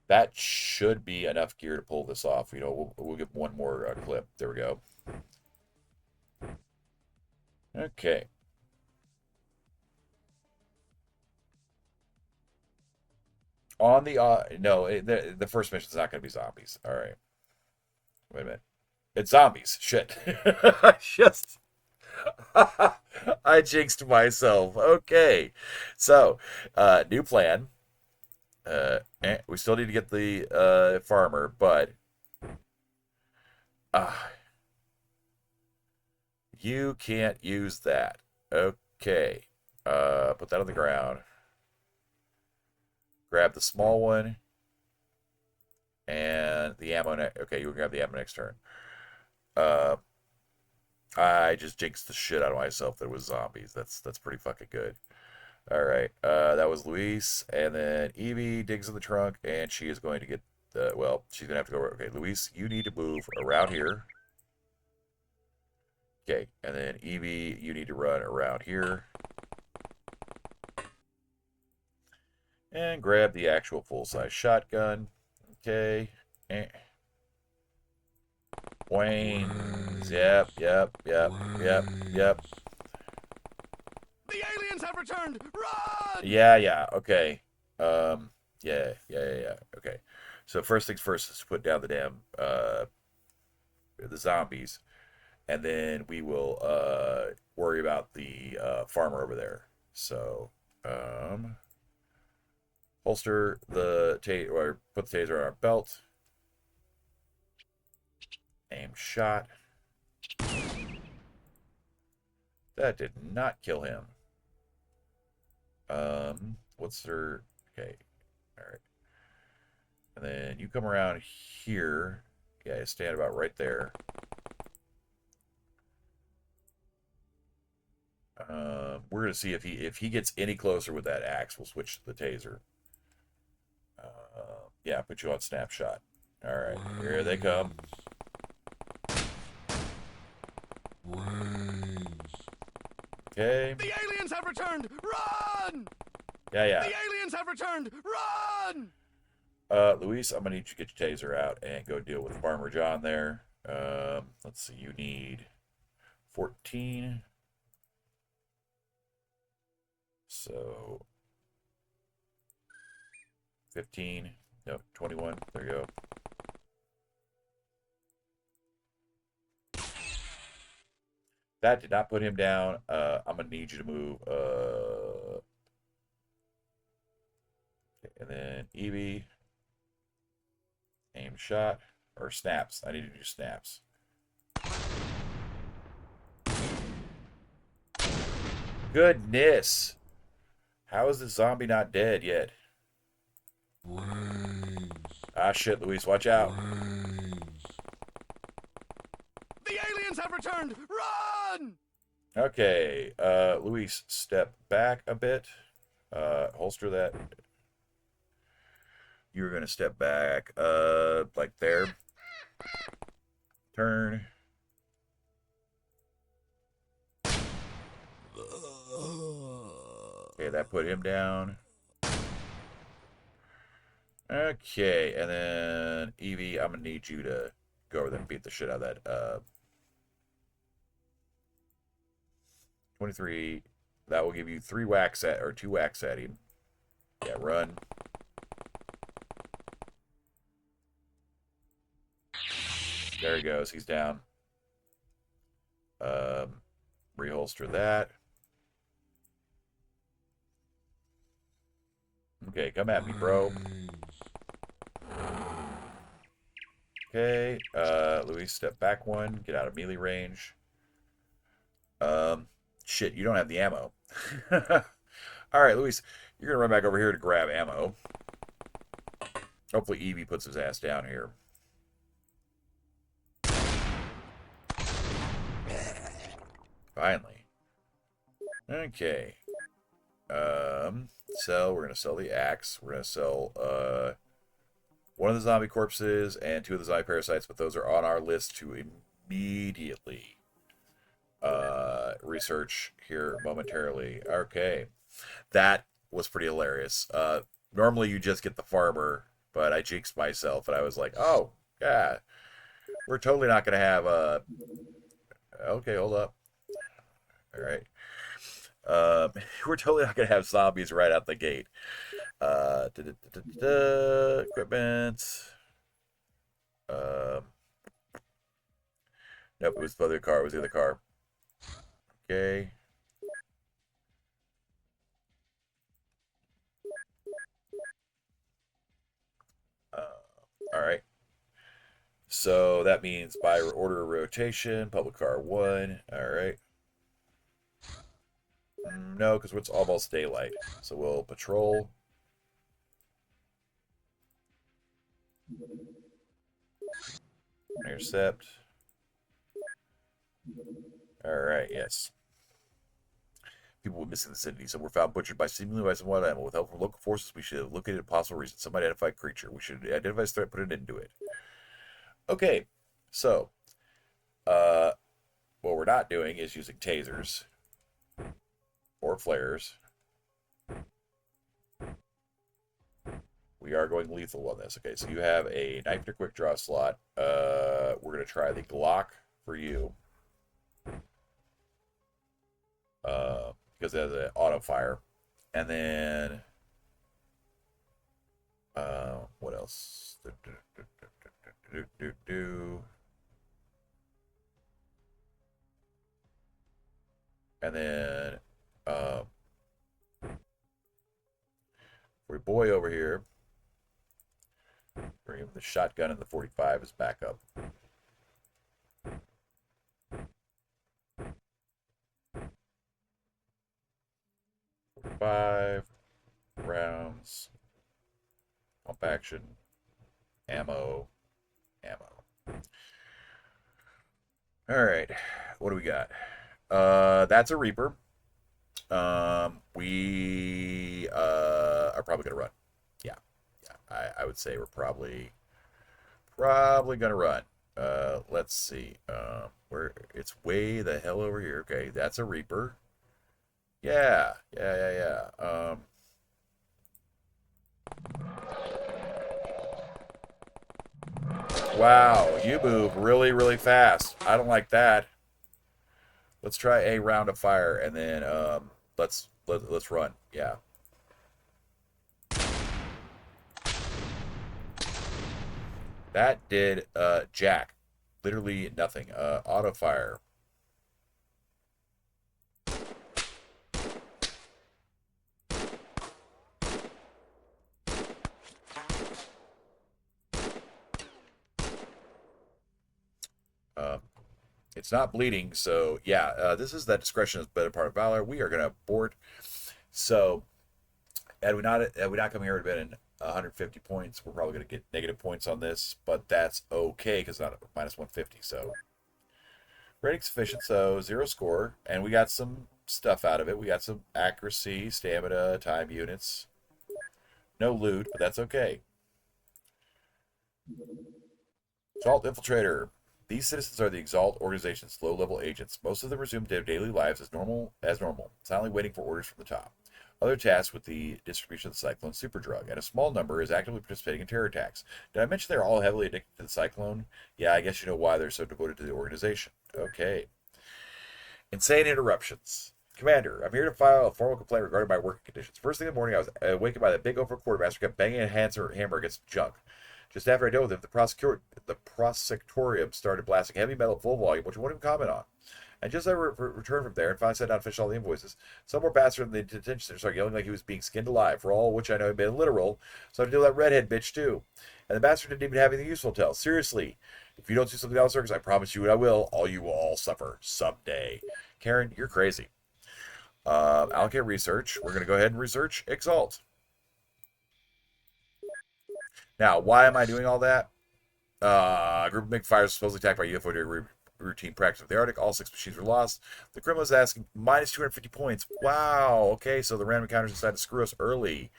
That should be enough gear to pull this off. You know, we'll give one more clip. There we go. Okay. On the no, the first mission is not going to be zombies. All right. Wait a minute. It's zombies. Shit. Just I jinxed myself. Okay. So, new plan. We still need to get the farmer, but you can't use that. Okay. Put that on the ground. Grab the small one. And the ammo. Okay, you can grab the ammo next turn. I just jinxed the shit out of myself that it was zombies. That's pretty fucking good. All right. That was Luis. And then Evie digs in the trunk, and she is going to get well, she's going to have to go. Okay, Luis, you need to move around here. Okay, and then Evie, you need to run around here. And grab the actual full-size shotgun. Okay. Wayne's. Yep. The aliens have returned! Run! Yeah. Okay. Yeah. Okay. So first things first is to put down the damn the zombies, and then we will worry about the farmer over there. So holster the or put the taser on our belt. Aim shot. That did not kill him. What's their... Okay. Alright. And then you come around here. Yeah, you stand about right there. We're going to see if he gets any closer with that axe, we'll switch to the taser. Yeah, put you on snapshot. Alright, here they come. Okay. The aliens have returned! Run! Yeah. The aliens have returned! Run! Luis, I'm gonna need you to get your taser out and go deal with Farmer John there. Let's see, you need 14. So 15. No, 21. There you go. That did not put him down. I'm gonna need you to move. Okay, and then Evie. Aim shot. Or snaps. I need to do snaps. Goodness! How is this zombie not dead yet? Ah, shit, Luis, watch out. The aliens have returned! Run! Okay, Luis, step back a bit. Holster that. You're gonna step back, like there. Turn. Okay, that put him down. Okay, and then Evie, I'm gonna need you to go over there and beat the shit out of that. 23. That will give you 2 whacks at him. Yeah, run. There he goes. He's down. Reholster that. Okay, come at me, bro. Okay, Luis, step back 1. Get out of melee range. Shit, you don't have the ammo. Alright, Luis, you're gonna run back over here to grab ammo. Hopefully Evie puts his ass down here. Finally. Okay. Sell. We're gonna sell the axe. We're gonna sell one of the zombie corpses and 2 of the zombie parasites, but those are on our list to immediately research here momentarily. Okay. That was pretty hilarious. Normally you just get the farmer, but I jinxed myself and I was like, oh, yeah. We're totally not gonna have okay, hold up. Alright. We're totally not gonna have zombies right out the gate. Equipment. Nope, it was the other car. It was the other car. Okay. All right. So that means by order of rotation, public car 1. All right. No, because it's almost daylight. So we'll patrol. Intercept. Alright, yes. People were missing the city. Some were found butchered by seemingly by some wild animal. With help from local forces, we should have located a possible reason. Some identified creature. We should identify this threat, put an end to it. Okay, so what we're not doing is using tasers or flares. We are going lethal on this. Okay, so you have a knife to quick draw slot. We're going to try the Glock for you. Because it has an auto fire. And then, what else? And then, for boy over here, bring him the shotgun and the 45 as backup. 5 rounds, pump action, ammo. All right, what do we got? That's a Reaper. We are probably gonna run. Yeah. I would say we're probably gonna run. Let's see. Where it's way the hell over here. Okay, that's a Reaper. Yeah. Wow, you move really, really fast. I don't like that. Let's try a round of fire and then let's run. Yeah. That did jack. Literally nothing. Auto fire. It's not bleeding, so yeah, this is that discretion is better part of valor. We are going to abort. So, had we not come here, it would have been 150 points. We're probably going to get negative points on this, but that's okay because not minus 150. So, rating sufficient, so 0 score, and we got some stuff out of it. We got some accuracy, stamina, time units. No loot, but that's okay. Exalt Infiltrator. These citizens are the Exalt organization's low-level agents. Most of them resume their daily lives as normal, silently waiting for orders from the top. Other tasks with the distribution of the Cyclone Superdrug, and a small number is actively participating in terror attacks. Did I mention they're all heavily addicted to the Cyclone? Yeah, I guess you know why they're so devoted to the organization. Okay. Insane interruptions. Commander, I'm here to file a formal complaint regarding my working conditions. First thing in the morning, I was awakened by the big over quartermaster kept banging a hammer against junk. Just after I dealt with him, the prosecutorium started blasting heavy metal at full volume, which I won't even comment on. And just as I returned from there and finally sat down and finished all the invoices, some more bastard in the detention center started yelling like he was being skinned alive, for all which I know he been literal, so I had to deal with that redhead bitch too. And the bastard didn't even have anything useful to tell. Seriously, if you don't do something else, Circus, I promise you I will. You will all suffer someday. Karen, you're crazy. Allocate research. We're going to go ahead and research Exalt. Now, why am I doing all that? A group of big fires supposedly attacked by UFO during routine practice of the Arctic. All 6 machines were lost. The criminal is asking minus 250 points. Wow. Okay, so the random encounters decided to screw us early.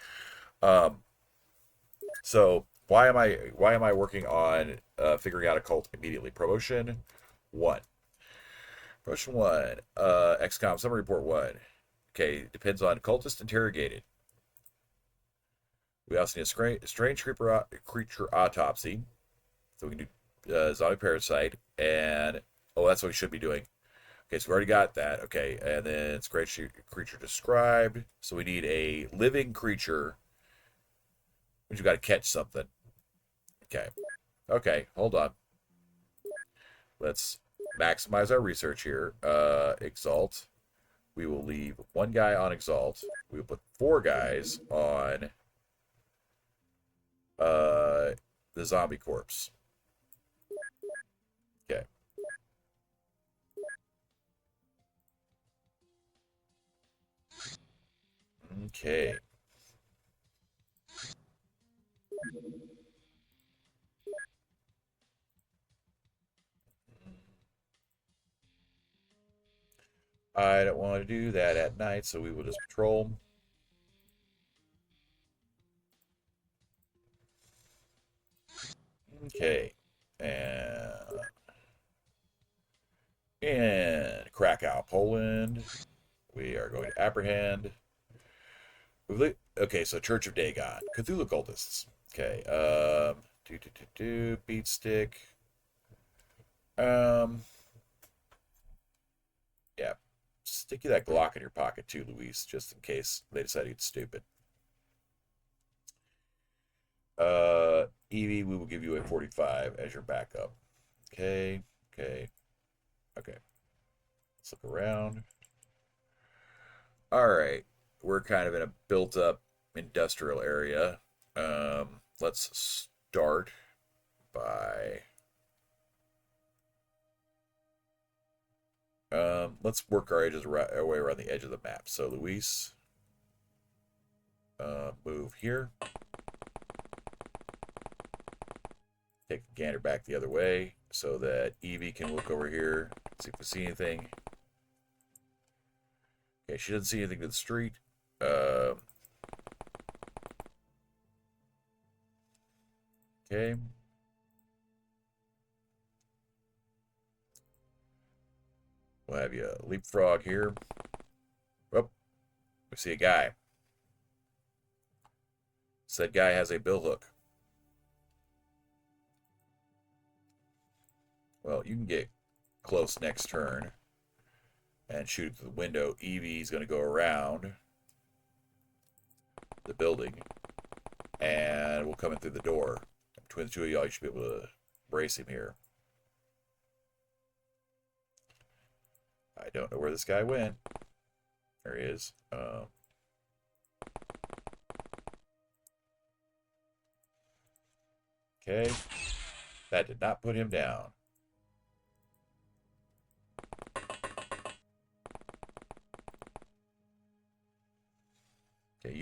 So why am I working on figuring out a cult immediately? Promotion 1. Promotion 1. XCOM summary report 1. Okay, depends on cultist interrogated. We also need a strange creature autopsy. So we can do zombie parasite. And, oh, that's what we should be doing. Okay, so we already got that. Okay, and then strange creature described. So we need a living creature. Which you got to catch something. Okay. Okay, hold on. Let's maximize our research here. Exalt. We will leave 1 guy on Exalt. We will put 4 guys on the zombie corpse. Okay. Okay. I don't want to do that at night, so we will just patrol. Okay. And Krakow, Poland. We are going to apprehend. Okay, so Church of Dagon. Cthulhu cultists. Okay. Beat stick. Yeah. Stick you that Glock in your pocket too, Luis, just in case they decide to get stupid. Evie, we will give you a 45 as your backup. Okay. Okay. Okay. Let's look around. All right. We're kind of in a built-up industrial area. Let's start by let's work our way around the edge of the map. So Luis, move here. Take a gander back the other way so that Evie can look over here, see if we see anything. Okay, she doesn't see anything to the street. Okay. We'll have you leapfrog here. Oh, we see a guy. Said guy has a billhook. Well, you can get close next turn and shoot through the window. Evie's going to go around the building and we'll come in through the door. Between the two of y'all, you should be able to brace him here. I don't know where this guy went. There he is. Okay. That did not put him down.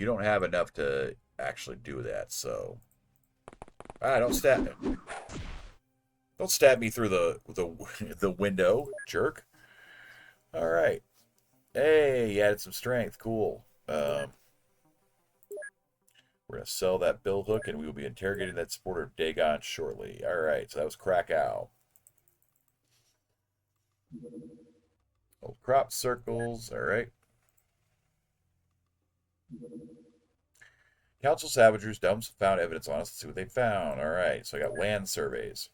you don't have enough to actually do that, so... Ah, don't stab me. Don't stab me through the window, jerk. All right. Hey, you added some strength. Cool. We're going to sell that bill hook, and we will be interrogating that supporter of Dagon shortly. All right, so that was Krakow. Old crop circles. All right. Council Savagers dumps found evidence on us. Let's see what they found. All right, so I got land surveys.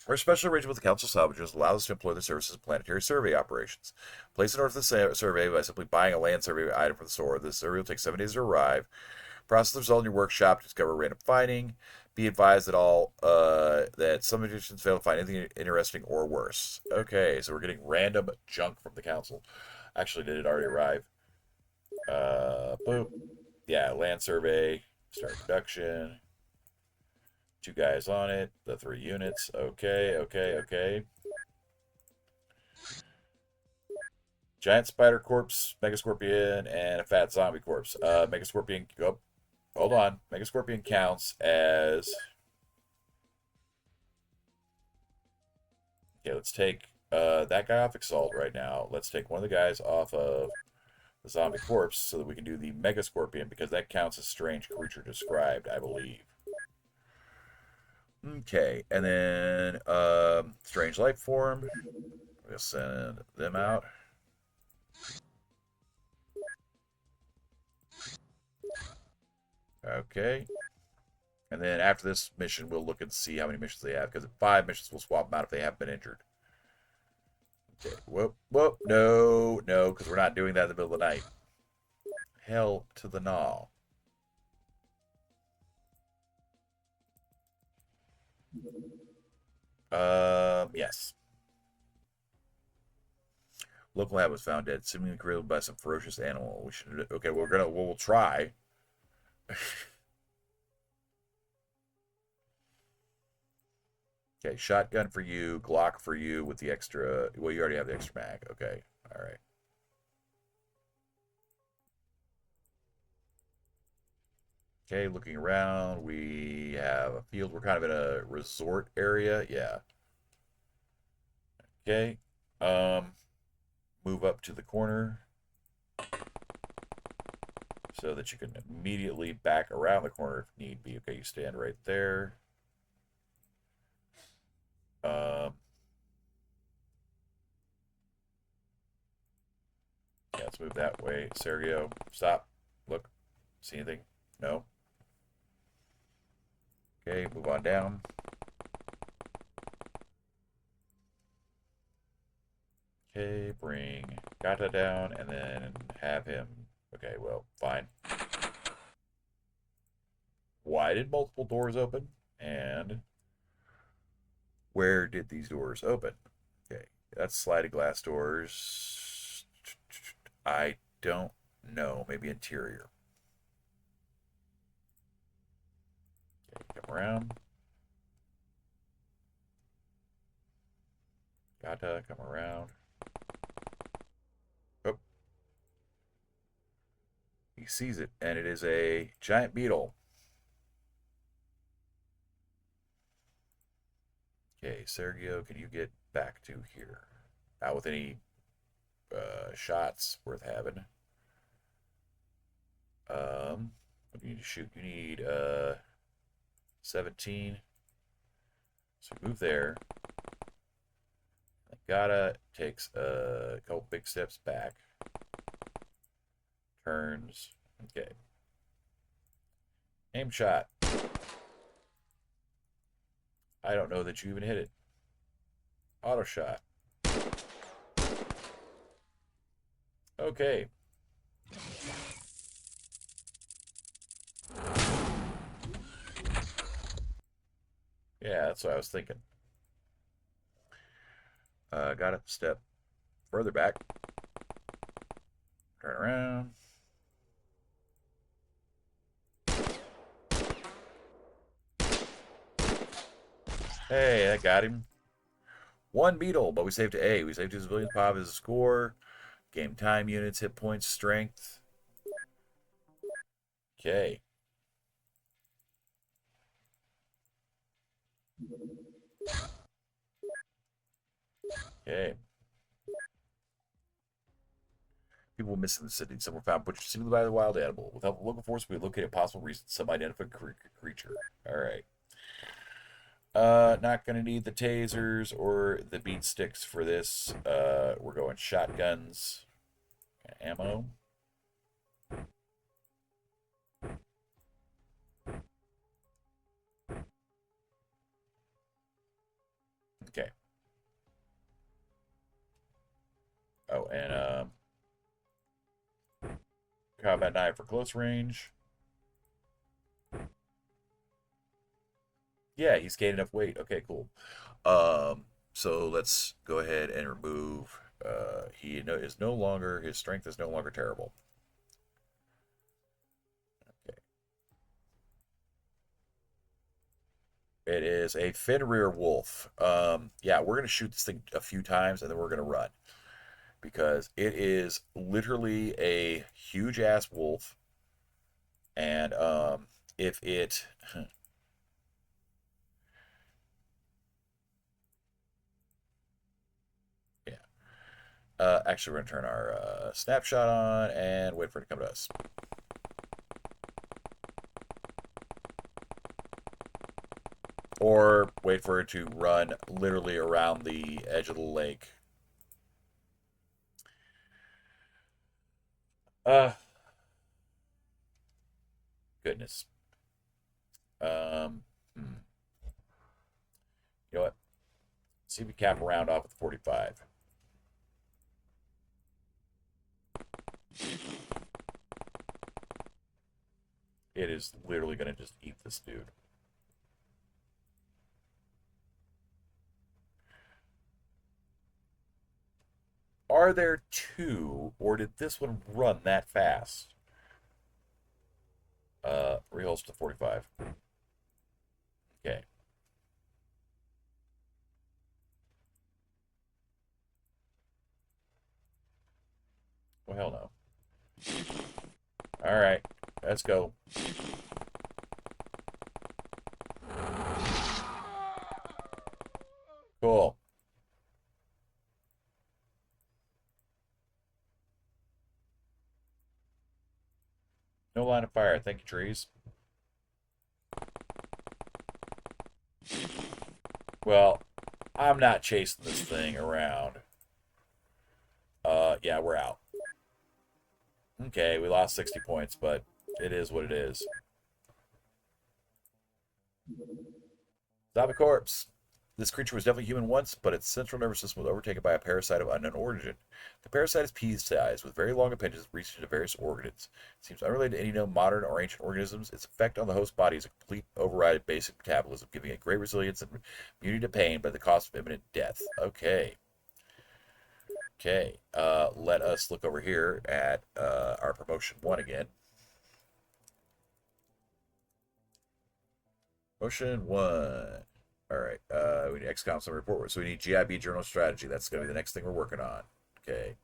Our special arrangement with the Council Salvagers allows us to employ the services of planetary survey operations. Place an order for the survey by simply buying a land survey item from the store. This survey will take 7 days to arrive. Process the result in your workshop to discover random finding. Be advised that some magicians fail to find anything interesting or worse. Okay, so we're getting random junk from the Council. Actually, did it already arrive? Boom. Yeah, land survey. Start production. 2 guys on it, the 3 units. Okay. Giant spider corpse, mega scorpion, and a fat zombie corpse. Mega scorpion. Oh, hold on. Mega scorpion counts as. Okay, let's take that guy off Exalt right now. Let's take one of the guys off of the zombie corpse so that we can do the mega scorpion because that counts as strange creature described, I believe. Okay, and then strange life form. We'll send them out. Okay. And then after this mission, we'll look and see how many missions they have, because at 5 missions, we'll swap them out if they have been injured. Okay, whoop, no, because we're not doing that in the middle of the night. Hell to the gnaw. Yes. Local lab was found dead, seemingly killed by some ferocious animal. We should. Okay, we'll try. Okay, shotgun for you, Glock for you with the extra. Well, you already have the extra mag. Okay, all right. Okay, looking around, we have a field. We're kind of in a resort area. Yeah. Okay. Move up to the corner so that you can immediately back around the corner if need be. Okay, you stand right there. Yeah, let's move that way. Sergio, stop. Look. See anything? No? Okay, move on down. Okay, bring Gata down and then have him. Okay, well, fine. Why did multiple doors open? And where did these doors open? Okay, that's sliding glass doors. I don't know. Maybe interior. Okay, come around. Gata, come around. Oh. He sees it, and it is a giant beetle. Okay, Sergio, can you get back to here? Not with any shots worth having. What do you need to shoot? You need 17. So move there. Gata takes a couple big steps back. Turns. Okay. Aim shot. I don't know that you even hit it. Auto shot. Okay. Yeah, that's what I was thinking. Got a step further back. Turn around. Hey, that got him. 1 beetle, but we saved to A. We saved 2 civilians. Pop as a score. Game time units, hit points, strength. Okay. Okay. People missing the city. Some were found butchered simply by the wild animal. With help of local force, we located possible reasons. Some identified creature. All right. Not gonna need the tasers or the beat sticks for this. We're going shotguns, ammo. Okay. Oh, and combat knife for close range. Yeah, he's gained enough weight. Okay, cool. So let's go ahead and remove. Is no longer his strength is no longer terrible. Okay. It is a Fenrir wolf. Yeah, we're gonna shoot this thing a few times and then we're gonna run because it is literally a huge ass wolf, and if it yeah. Actually, we're gonna turn our snapshot on and wait for it to come to us. Or wait for it to run literally around the edge of the lake. Uh, Goodness. Um, hmm. You know what? See if we cap around off with 45. It is literally going to just eat this dude. Are there two, or did this one run that fast? Reholster to 45. Okay. Well, hell no. All right, let's go. Cool. No line of fire. Thank you, trees. Well, I'm not chasing this thing around. Yeah, we're out. Okay, we lost 60 points, but it is what it is. Zombie corpse. This creature was definitely human once, but its central nervous system was overtaken by a parasite of unknown origin. The parasite is pea-sized, with very long appendages reaching to various organs. It seems unrelated to any known modern or ancient organisms. Its effect on the host body is a complete override of basic metabolism, giving it great resilience and immunity to pain, but at the cost of imminent death. Okay. Okay. Let us look over here at our promotion 1 again. Motion 1. All right. We need XCOM some report. So we need GIB journal strategy. That's going to be the next thing we're working on. Okay.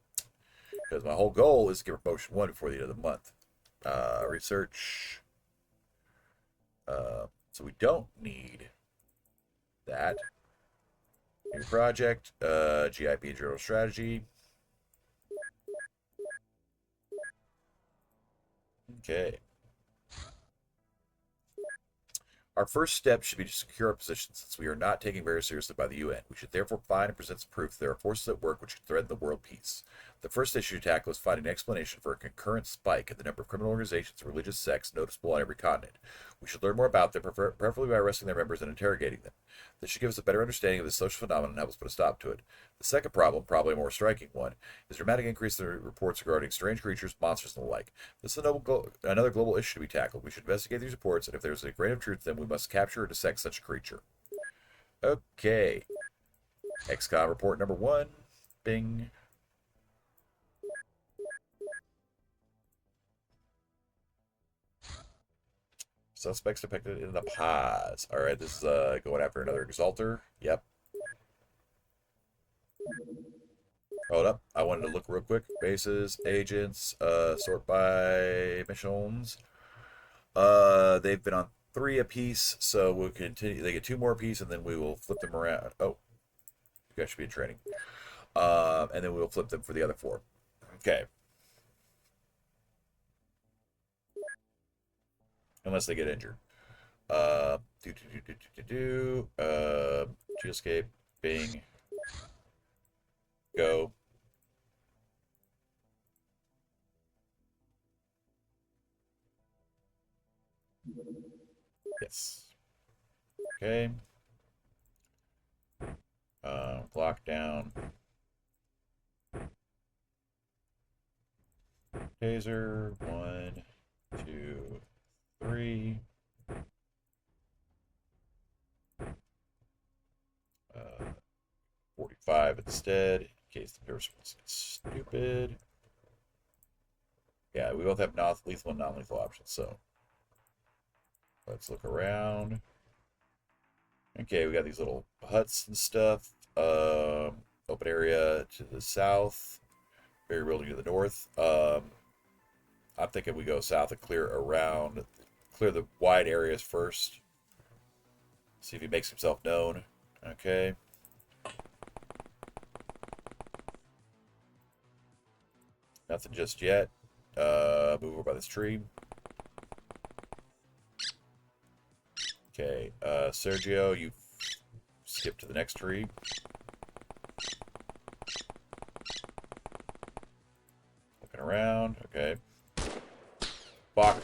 Because my whole goal is to get promotion 1 before the end of the month. Research. So we don't need that. New project. GIB journal strategy. Okay. Our first step should be to secure our position, since we are not taken very seriously by the UN. We should therefore find and present some proof that there are forces at work which could threaten the world peace. The first issue to tackle is finding an explanation for a concurrent spike in the number of criminal organizations and religious sects noticeable on every continent. We should learn more about them, preferably by arresting their members and interrogating them. This should give us a better understanding of this social phenomenon and help us put a stop to it. The second problem, probably a more striking one, is a dramatic increase in the reports regarding strange creatures, monsters, and the like. This is another global issue to be tackled. We should investigate these reports, and if there is a grain of truth to them, we must capture or dissect such a creature. Okay. XCOM report number 1. Bing. Suspects depicted in the pause. All right, this is going after another exalter. Yep. Hold up. I wanted to look real quick. Bases, agents, sort by missions. They've been on 3 apiece, so we'll continue. They get 2 more apiece, and then we will flip them around. Oh, you guys should be in training. And then we'll flip them for the other 4. Okay. Unless they get injured. Geoscape, Bing, go. Yes. Okay. Lockdown. Taser. 1, 2, 3. 45 instead, in case the person was stupid. Yeah, we both have lethal and non-lethal options, so let's look around. Okay, we got these little huts and stuff. Open area to the south, barrier building to the north. I'm thinking we go south and clear the wide areas first. See if he makes himself known. Okay. Nothing just yet. Move over by this tree. Okay, Sergio, you skip to the next tree. Looking around. Okay. Bach.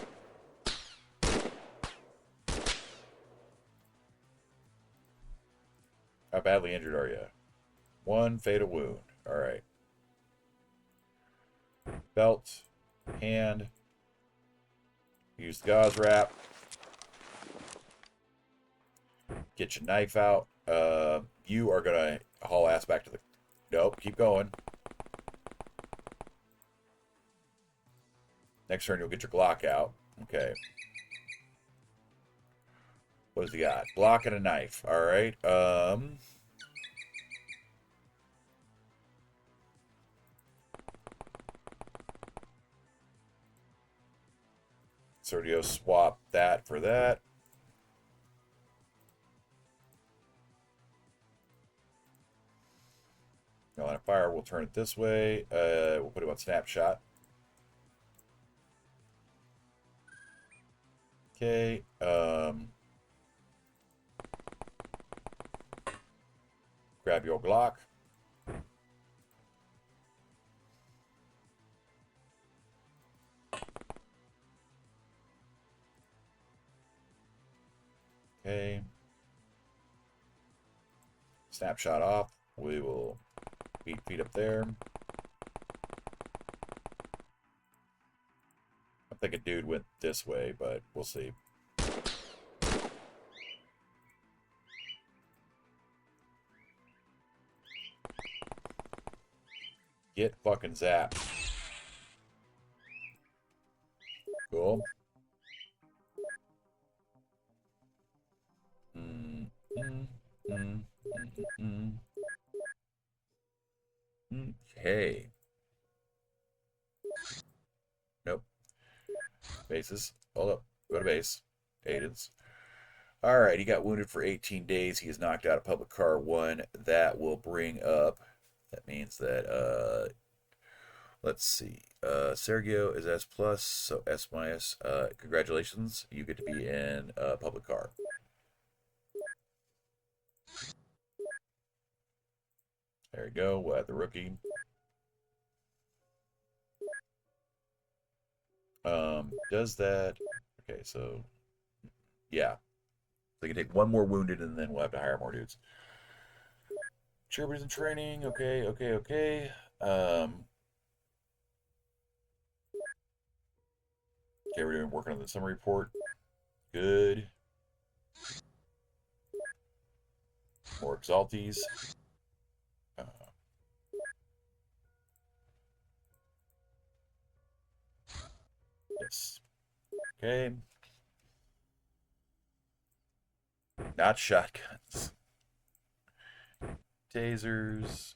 How badly injured are you? 1 fatal wound. All right. Belt. Hand. Use the gauze wrap. Get your knife out. You are going to haul ass back to the... Nope, keep going. Next turn, you'll get your Glock out. Okay. What does he got? Glock and a knife. All right. Sergio swap that for that. Line of fire, we'll turn it this way. We'll put it on snapshot. Okay. Grab your Glock. Okay. Snapshot off. We will beat feet up there. I think a dude went this way, but we'll see. Get fucking zapped. Cool. Okay. Nope. Bases. Hold up. Go to base. Aidens. Alright, he got wounded for 18 days. He is knocked out of public car 1. That will bring up... That means that, let's see. Sergio is S+, so S-. Congratulations. You get to be in public car. There you go. We'll add the rookie. Does that... Okay, so... Yeah. They can take 1 more wounded, and then we'll have to hire more dudes. Cheerleaders in training. Okay. Okay, we're working on the summary report. Good. More Exalties. Yes. Okay. Not shotguns. Tasers.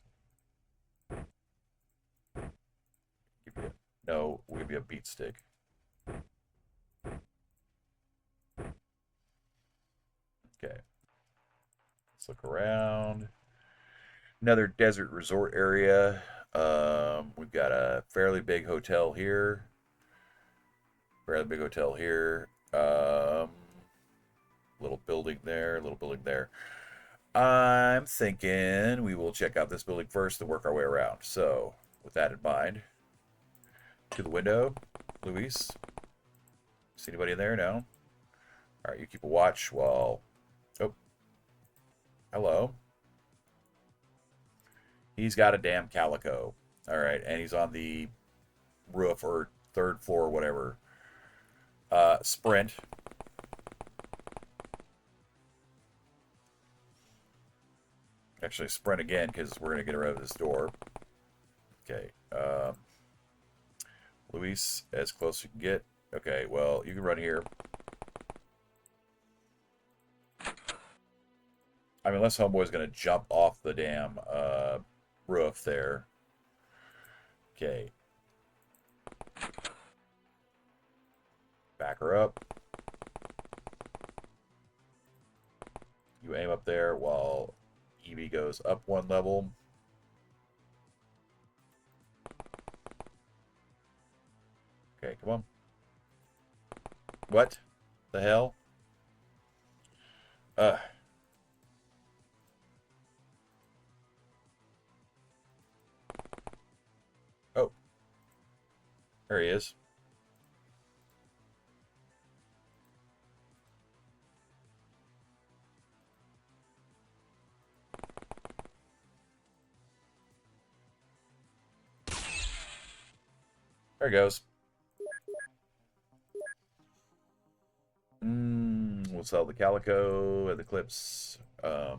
No, we'll give you a beat stick. Okay. Let's look around. Another desert resort area. We've got a fairly big hotel here. Fairly big hotel here. Little building there. Little building there. I'm thinking we will check out this building first and work our way around. So, with that in mind, to the window, Luis. See anybody in there? No. All right, you keep a watch while. Oh, hello. He's got a damn calico. All right, and he's on the roof or third floor, or whatever. Sprint. Actually, sprint again because we're gonna get around this door. Okay. Luis, as close as you can get. Okay. Well, you can run here. I mean, unless Homeboy's gonna jump off the damn roof there. Okay. Back her up. You aim up there while Evie goes up one level. Okay, come on. What the hell? Uh. Oh. There he is. There he goes. We'll sell the calico and the clips. I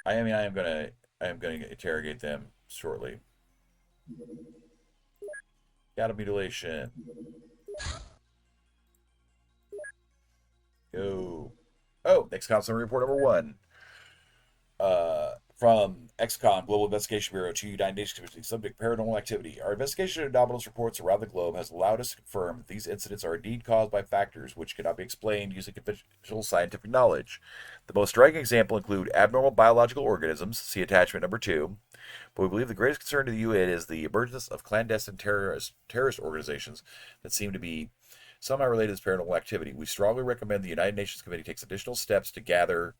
am gonna interrogate them shortly. Cattle mutilation. Go. Oh, XCOM summary report number 1. From XCOM Global Investigation Bureau to United Nations Commission subject paranormal activity. Our investigation of anomalous reports around the globe has allowed us to confirm that these incidents are indeed caused by factors which cannot be explained using conventional scientific knowledge. The most striking example include abnormal biological organisms, see attachment number 2, but we believe the greatest concern to the UN is the emergence of clandestine terrorist organizations that seem to be somehow related to this paranormal activity. We strongly recommend the United Nations Committee takes additional steps to gather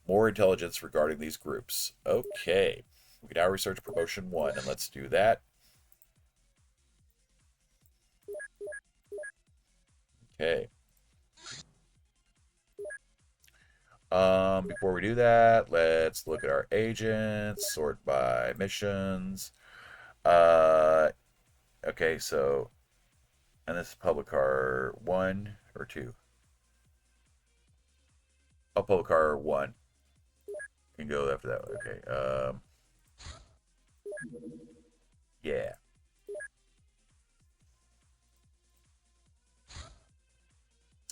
more intelligence regarding these groups. Okay. We can now research promotion 1, and let's do that. Okay. Before we do that, let's look at our agents, sort by missions. Okay, so, and this is public car 1 or 2? Oh, public car 1. You can go after that. Okay. Yeah.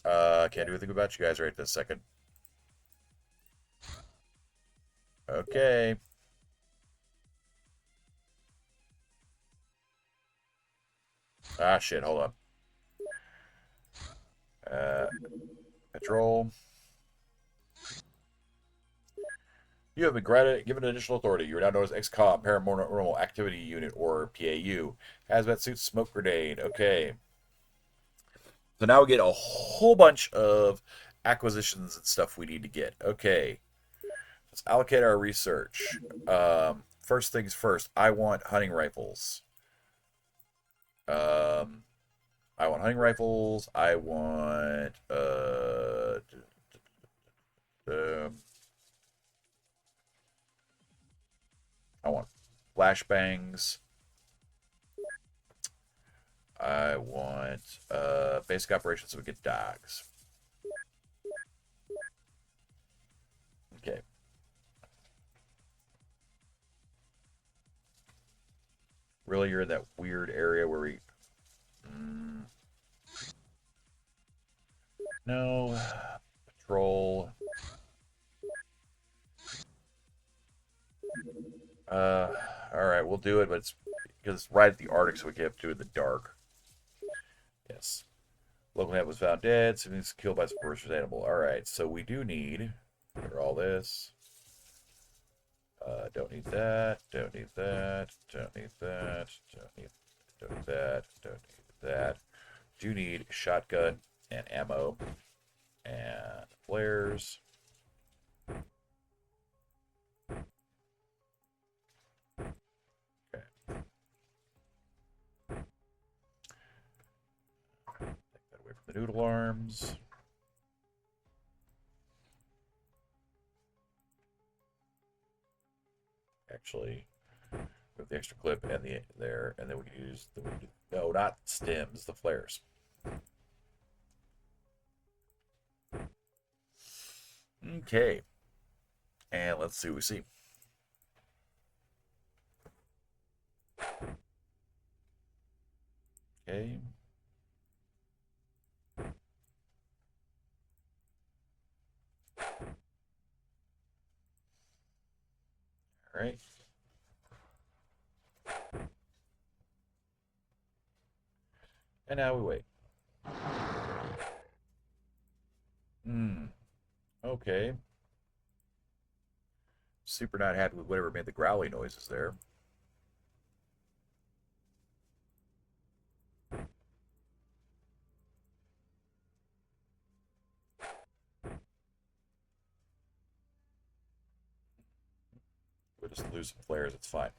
Can't do anything about you guys right this second. Okay. Ah, shit, hold on. Patrol. You have been given additional authority. You are now known as XCOM, Paranormal Activity Unit, or PAU. Hazmat suit, smoke grenade. Okay. So now we get a whole bunch of acquisitions and stuff we need to get. Okay. Let's allocate our research. First things first, I want hunting rifles. I want hunting rifles. I want I want flashbangs. I want basic operations so we get dogs. Okay. Really, you're in that weird area where we... No. Patrol. Alright, we'll do it, but it's because it's right at the Arctic, so we can't do it in the dark. Yes. Local man was found dead. Something was killed by some ferocious animal. All right, so we do need for all this. Don't need that. Don't need that. Don't need that. Don't need that. Don't need that. Do need shotgun and ammo and flares. Okay. Take that away from the noodle arms. Actually, with the extra clip and the there, and then we can use the no, not stems, the flares. Okay, and let's see what we see. Okay. All right. And now we wait. Okay. Super not happy with whatever made the growly noises there. We'll just lose some flares, it's fine.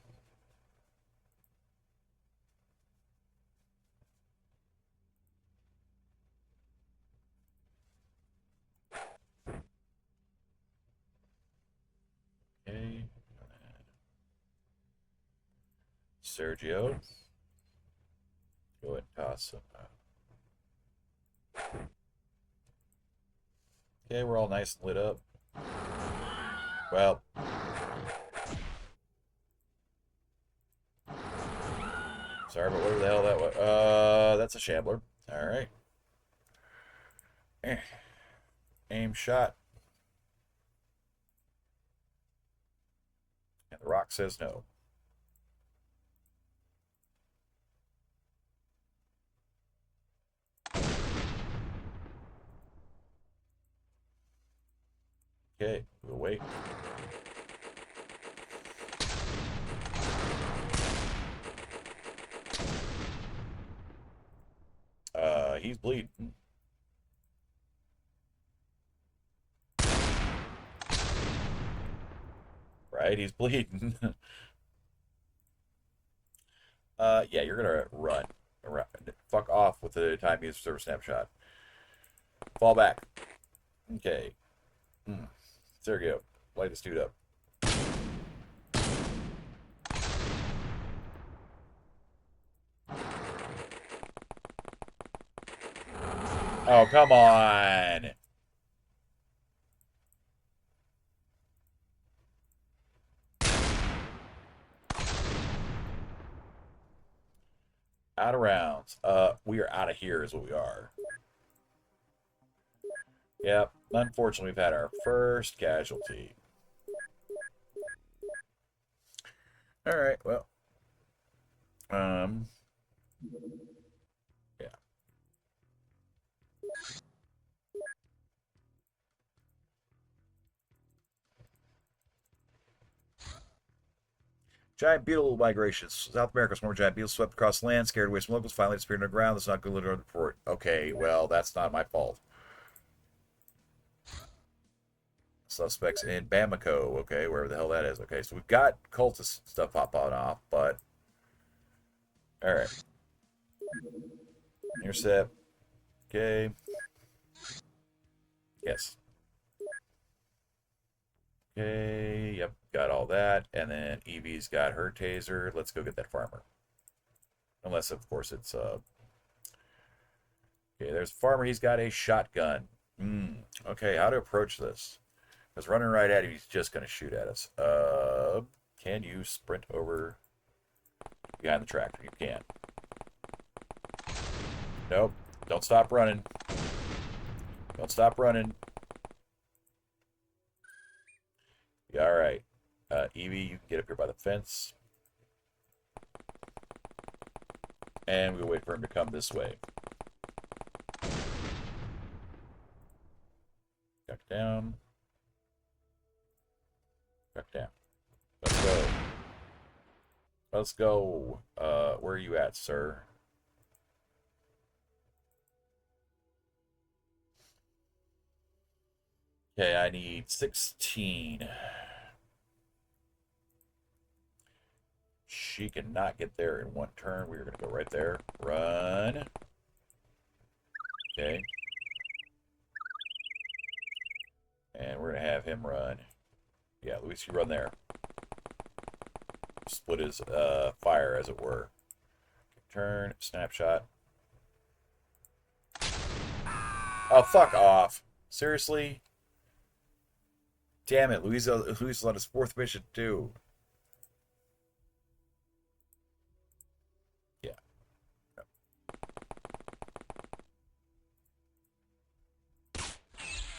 Okay. Sergio. Go ahead and toss some. Okay, we're all nice and lit up. Well. Sorry, but whatever the hell that was. That's a shambler. Alright. Aim shot. And the rock says no. Okay, we'll wait. He's bleeding. Right, he's bleeding. Yeah, you're gonna run. Fuck off with the time use server snapshot. Fall back. Okay. Sergio, light this dude up. Oh, come on. Out of rounds. We are out of here is what we are. Yep. Unfortunately, we've had our first casualty. All right. Well. Yeah. Giant beetle migrations. South America's more giant beetles swept across land, scared away some locals, finally disappeared underground. That's not good to report. Okay, well, that's not my fault. Suspects in Bamako. Okay, wherever the hell that is. Okay, so we've got cultist stuff popping off, but all right. Intercept. Okay. Yes. Okay. Yep. Got all that, and then Evie's got her taser. Let's go get that farmer. Unless, of course, it's Okay. There's farmer. He's got a shotgun. Okay. How to approach this? Because running right at him, he's just going to shoot at us. Can you sprint over behind the tractor? You can. Nope. Don't stop running. Don't stop running. Yeah, all right. Evie, you can get up here by the fence. And we'll wait for him to come this way. Back down. Back down. Let's go. Let's go. Where are you at, sir? Okay, I need 16. She cannot get there in one turn. We're going to go right there. Run. Okay. And we're going to have him run. Yeah, Luis, you run there. Split his fire, as it were. Turn, snapshot. Oh, fuck off. Seriously? Damn it, Luis is on his fourth mission, too. Yeah.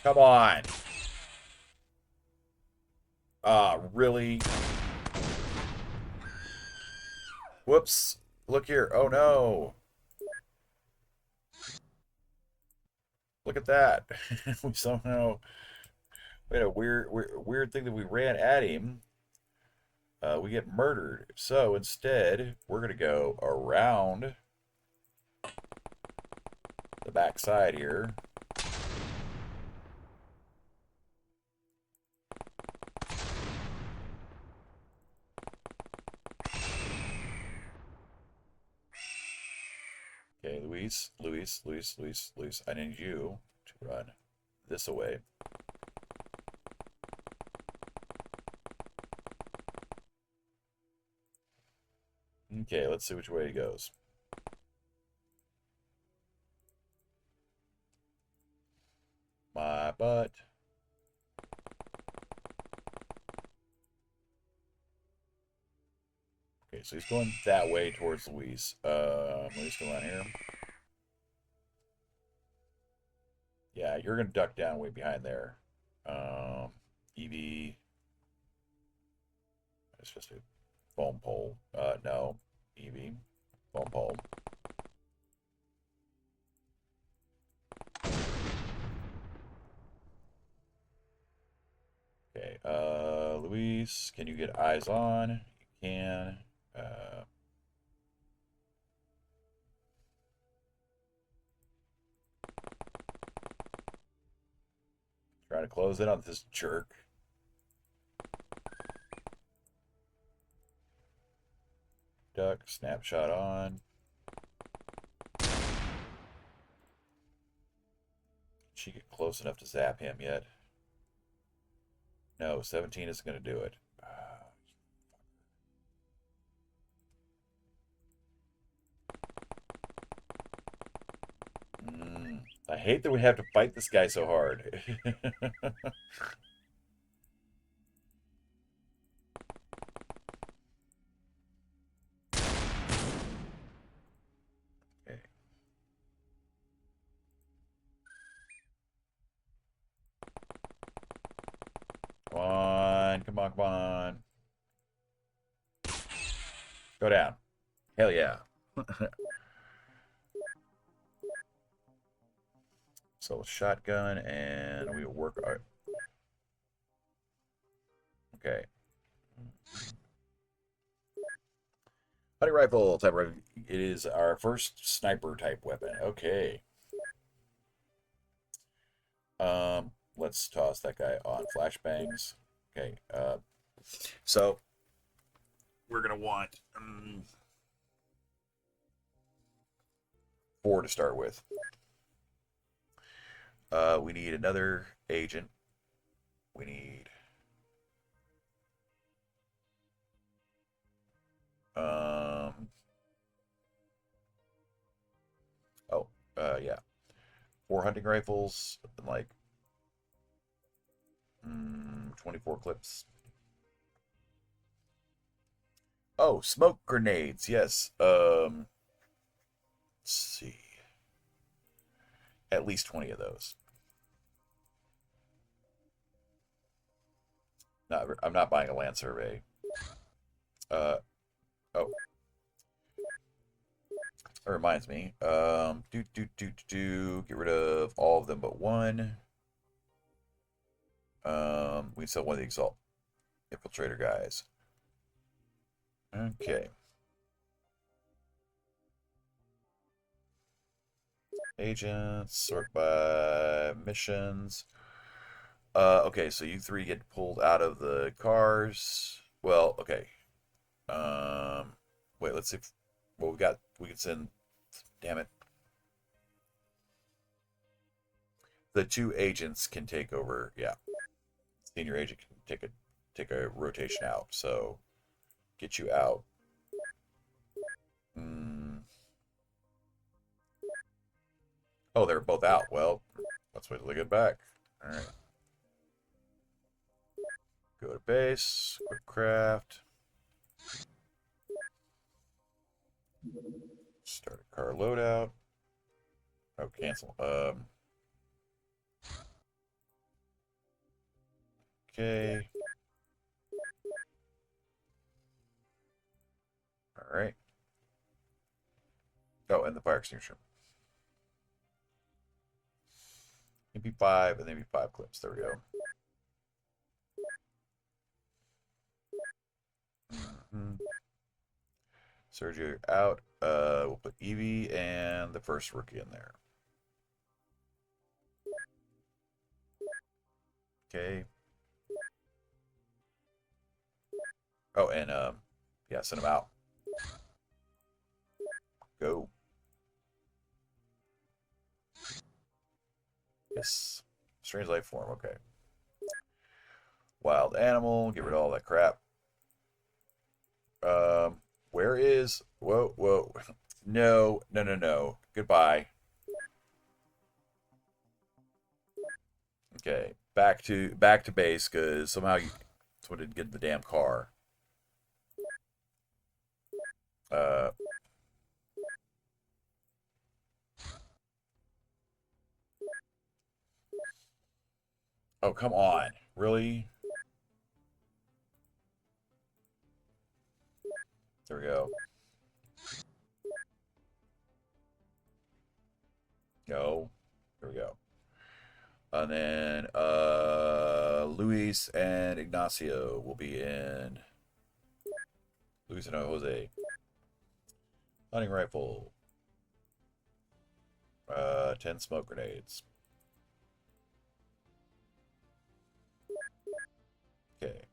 Come on. Really? Whoops. Look here. Oh, no. Look at that. We somehow... We had a weird thing that we ran at him. We get murdered. So instead, we're going to go around the back side here. Okay, Luis. I need you to run this away. Okay, let's see which way he goes. My butt. Okay, so he's going that way towards Luis. Luis, come on here. Yeah, you're gonna duck down way behind there. EV. It's just a foam pole. No. EV. Foam pole. Okay, Luis, can you get eyes on? You can. Trying to close in on this jerk. Duck, snapshot on. Did she get close enough to zap him yet? No, 17 isn't going to do it. I hate that we have to fight this guy so hard. Okay. Come on, come on, come on. Go down. Hell yeah. So shotgun, and we will work our... Okay. Hunting rifle type rifle. It is our first sniper type weapon. Okay. Let's toss that guy on flashbangs. Okay. So we're gonna want 4 to start with. We need another agent. We need yeah, 4 hunting rifles and like 24 clips. Oh, smoke grenades. Yes. Let's see. At least 20 of those. I'm not buying a land survey. Oh. That reminds me. Get rid of all of them but one. We sell one of the Exalt Infiltrator guys. Okay. Agents, sort by missions. Okay, so you three get pulled out of the cars. Well, okay. Wait, let's see. Well, we can send. Damn it. The two agents can take over. Yeah, senior agent can take a rotation out. So get you out. Mm. Oh, they're both out. Well, let's wait till they get back. All right. Go to base. Quick craft. Start a car loadout. Oh, cancel. Okay. All right. Oh, and the fire extinguisher. MP5 and MP5 clips. There we go. Sergio out. We'll put Evie and the first rookie in there. Okay. Oh, and yeah, send him out. Go. Yes. Strange life form. Okay. Wild animal. Get rid of all that crap. Where is? Whoa, whoa. No, no, no, no. Goodbye. Okay, back to base because somehow someone didn't get in the damn car. Uh, oh come on, really? There we go. Go. There we go. And then Luis and Ignacio will be in. Luis and Jose. Hunting rifle. 10 smoke grenades. Okay.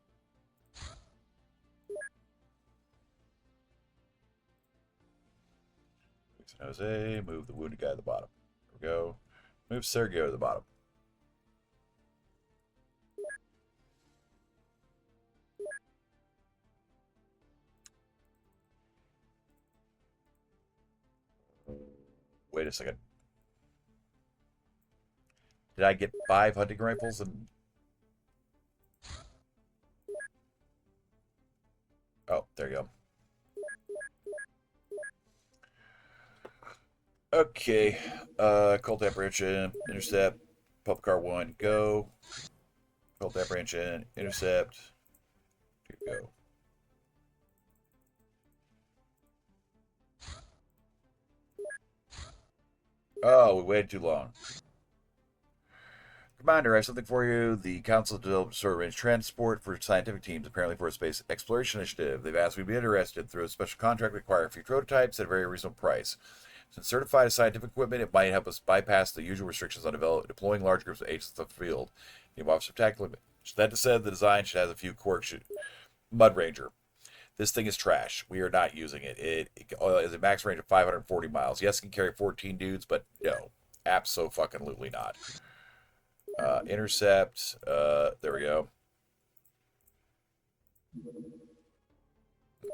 Luis and Jose. Move the wounded guy to the bottom. There we go. Move Sergio to the bottom. Wait a second. Did I get 5 hunting rifles and? Oh, there you go. Okay. Cold apprehension, intercept, pump car 1, go. Cold apprehension, intercept, 2, go. Oh, we waited too long. Commander, I have something for you. The Council developed short-range transport for scientific teams, apparently for a space exploration initiative. They've asked me to be interested through a special contract, require a few prototypes at a very reasonable price. Since certified as scientific equipment, it might help us bypass the usual restrictions on deploying large groups of agents in the field. The involves some tactical limit. That said, the design should have a few quirks. Mud Ranger. This thing is trash. We are not using it. It has a max range of 540 miles. Yes, it can carry 14 dudes, but no. Abso-fucking-lutely not. Intercept. There we go.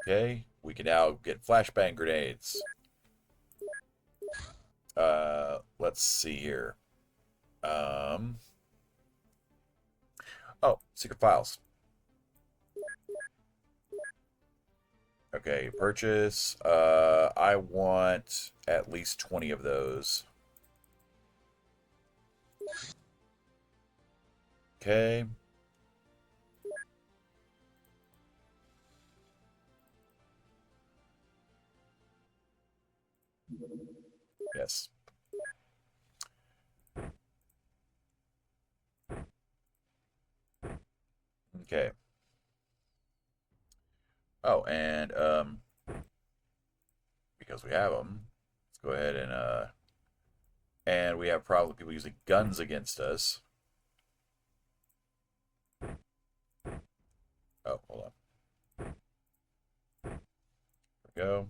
Okay. We can now get flashbang grenades. Let's see here. Oh, secret files. Okay, purchase. I want at least 20 of those. Okay. Yes. Okay. Oh, and because we have them, let's go ahead and we have probably people using guns against us. Oh, hold on. There we go.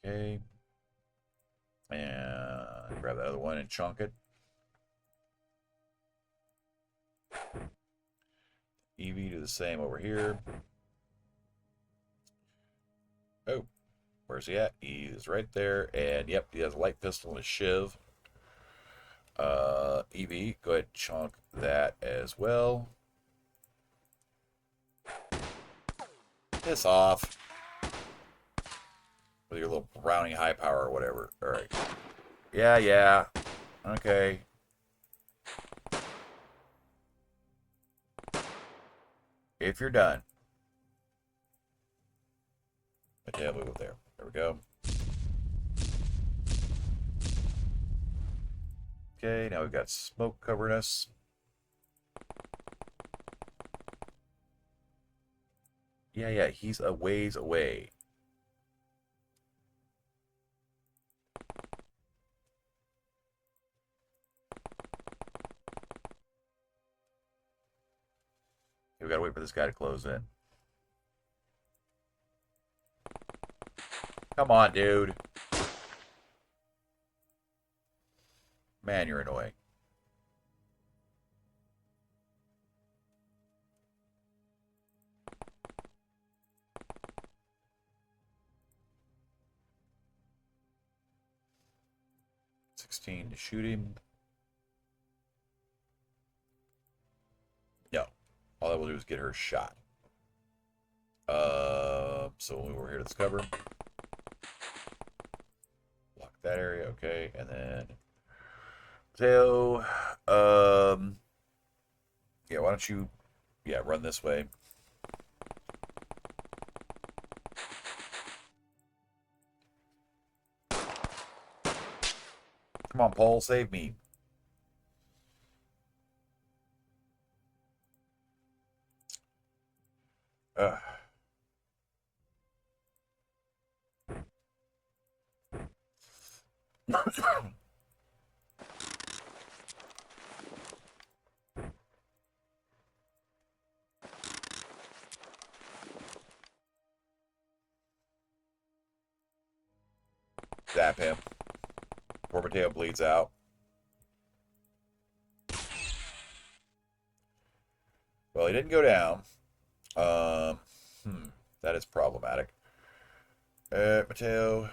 Okay. And grab that other one and chunk it. EV do the same over here. Oh, where's he at? He is right there. And yep, he has a light pistol and a shiv. EV, go ahead and chunk that as well. Piss off. With your little Browning high power or whatever. Alright. Yeah. Okay. If you're done. Okay, I'll move up there. There we go. Okay, now we've got smoke covering us. Yeah, he's a ways away. We gotta wait for this guy to close in. Come on, dude. Man, you're annoying. $16 to shoot him. No. All that will do is get her shot. So we're here to discover. Lock that area, okay, and then so yeah, why don't you run this way. Come on, Paul, save me. Ugh. Zap him. Poor Mateo bleeds out. Well, he didn't go down. Um, that is problematic. Mateo,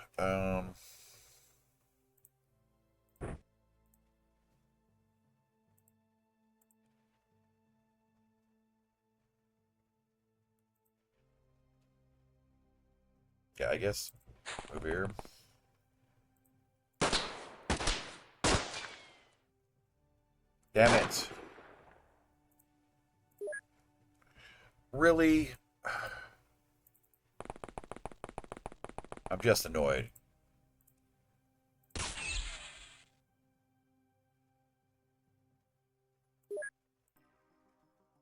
yeah, I guess over here. Damn it. Really? I'm just annoyed.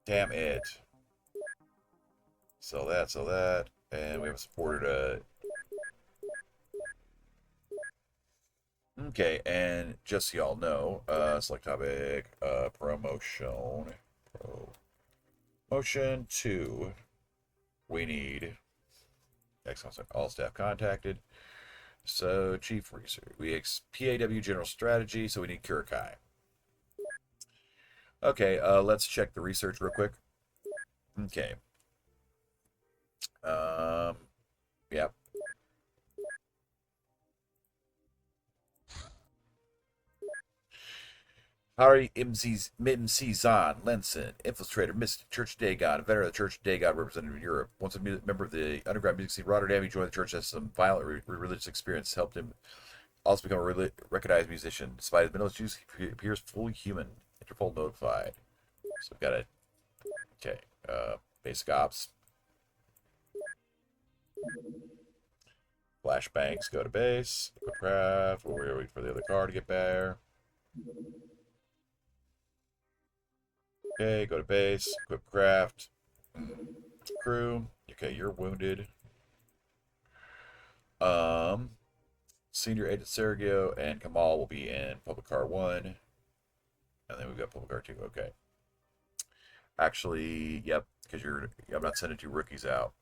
Damn it. Sell that. And we have supported okay, and just so y'all know, select topic, promotion. Promotion 2. We need XCOM, all staff contacted. So, Chief Research. We PAW General Strategy, so we need Kurikai. Okay, let's check the research real quick. Okay. Yep. Hari MC Zahn, Lenson, infiltrator, mystic, Church of Dagon, veteran of the Church of Dagon represented in Europe. Once a member of the underground music scene Rotterdam, he joined the church as some violent religious experience helped him also become a recognized musician. Despite his mental issues, he appears fully human. Interpol notified. So we've got it. Okay. Basic ops. Flashbangs, go to base. Equip craft. We're waiting for the other car to get there. Okay, go to base. Equip craft. Crew. Okay, you're wounded. Senior Agent Sergio and Kamal will be in Public Car 1. And then we've got Public Car 2. Okay. Actually, yep, because I'm not sending 2 rookies out.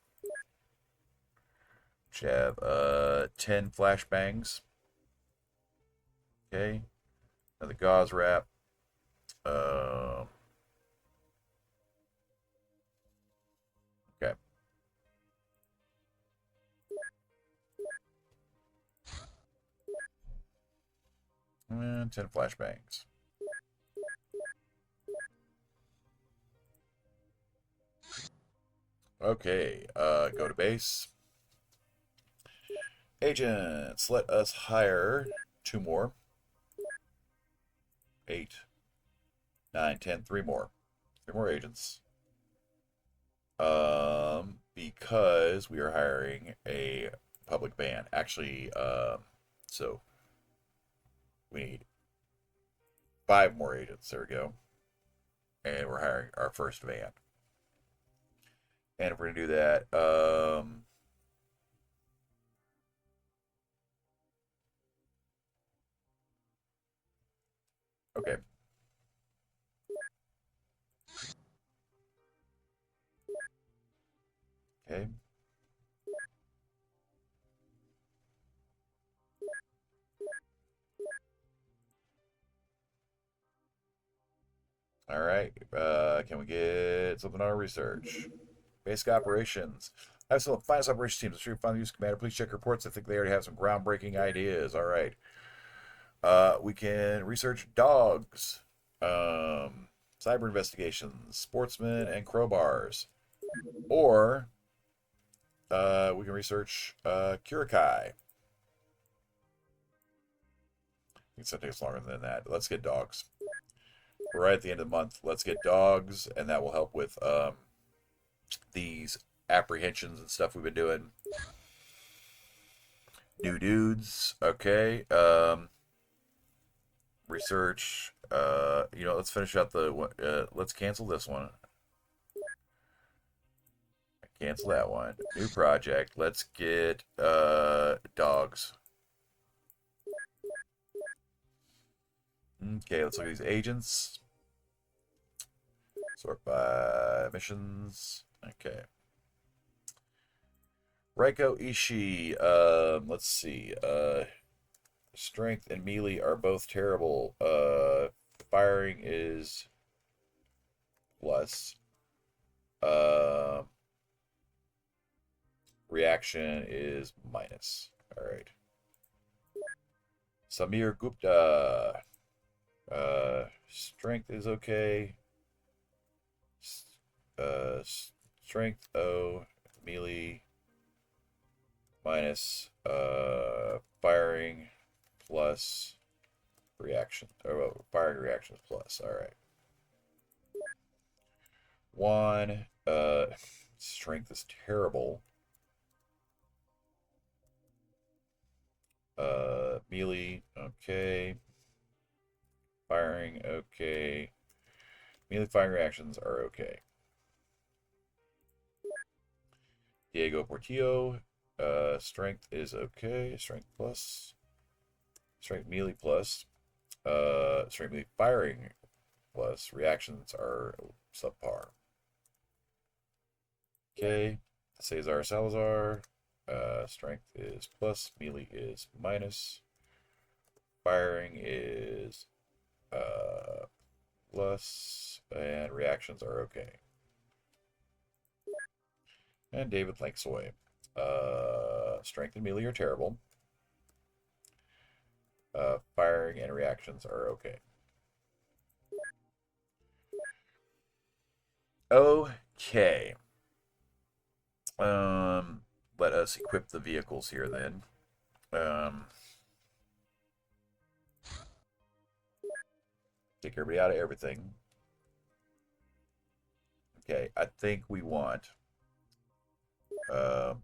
We have 10 flashbangs. Okay. Now the gauze wrap. Okay. And 10 flashbangs. Okay, go to base. Agents, let us hire 2 more. 8, 9, 10, 3 more. 3 more agents. Because we are hiring a public ban. Actually, so we need 5 more agents. There we go. And we're hiring our first van. And if we're gonna do that, okay. Okay. All right. Can we get something on our research? Basic operations. I have some of the finest operations teams. I'm sure you find the use commander. Please check reports. I think they already have some groundbreaking ideas. All right. We can research dogs, cyber investigations, sportsmen, and crowbars. Or we can research Kurikai. I think that takes longer than that. Let's get dogs. We're right at the end of the month. Let's get dogs, and that will help with these apprehensions and stuff we've been doing. New dudes. Okay. Research. Let's finish out the. Let's cancel this one. Cancel that one. New project. Let's get dogs. Okay, let's look at these agents. Sort by missions. Okay. Reiko Ishii. Let's see. Strength and melee are both terrible. Firing is plus. Reaction is minus. All right. Samir Gupta. Strength is okay. Strength O, melee minus firing plus reaction. Or firing reactions plus. All right. 1. Strength is terrible. Melee, okay. Firing, okay. Melee firing reactions are okay. Diego Portillo, strength is okay. Strength plus. Strength melee plus. Strength melee firing plus. Reactions are subpar. Okay. Cesar Salazar, strength is plus. Melee is minus. Firing is plus. And reactions are okay. And David Lanksoy. Strength and melee are terrible. Firing and reactions are okay. Okay. Let us equip the vehicles here then. Take everybody out of everything. Okay, I think we want the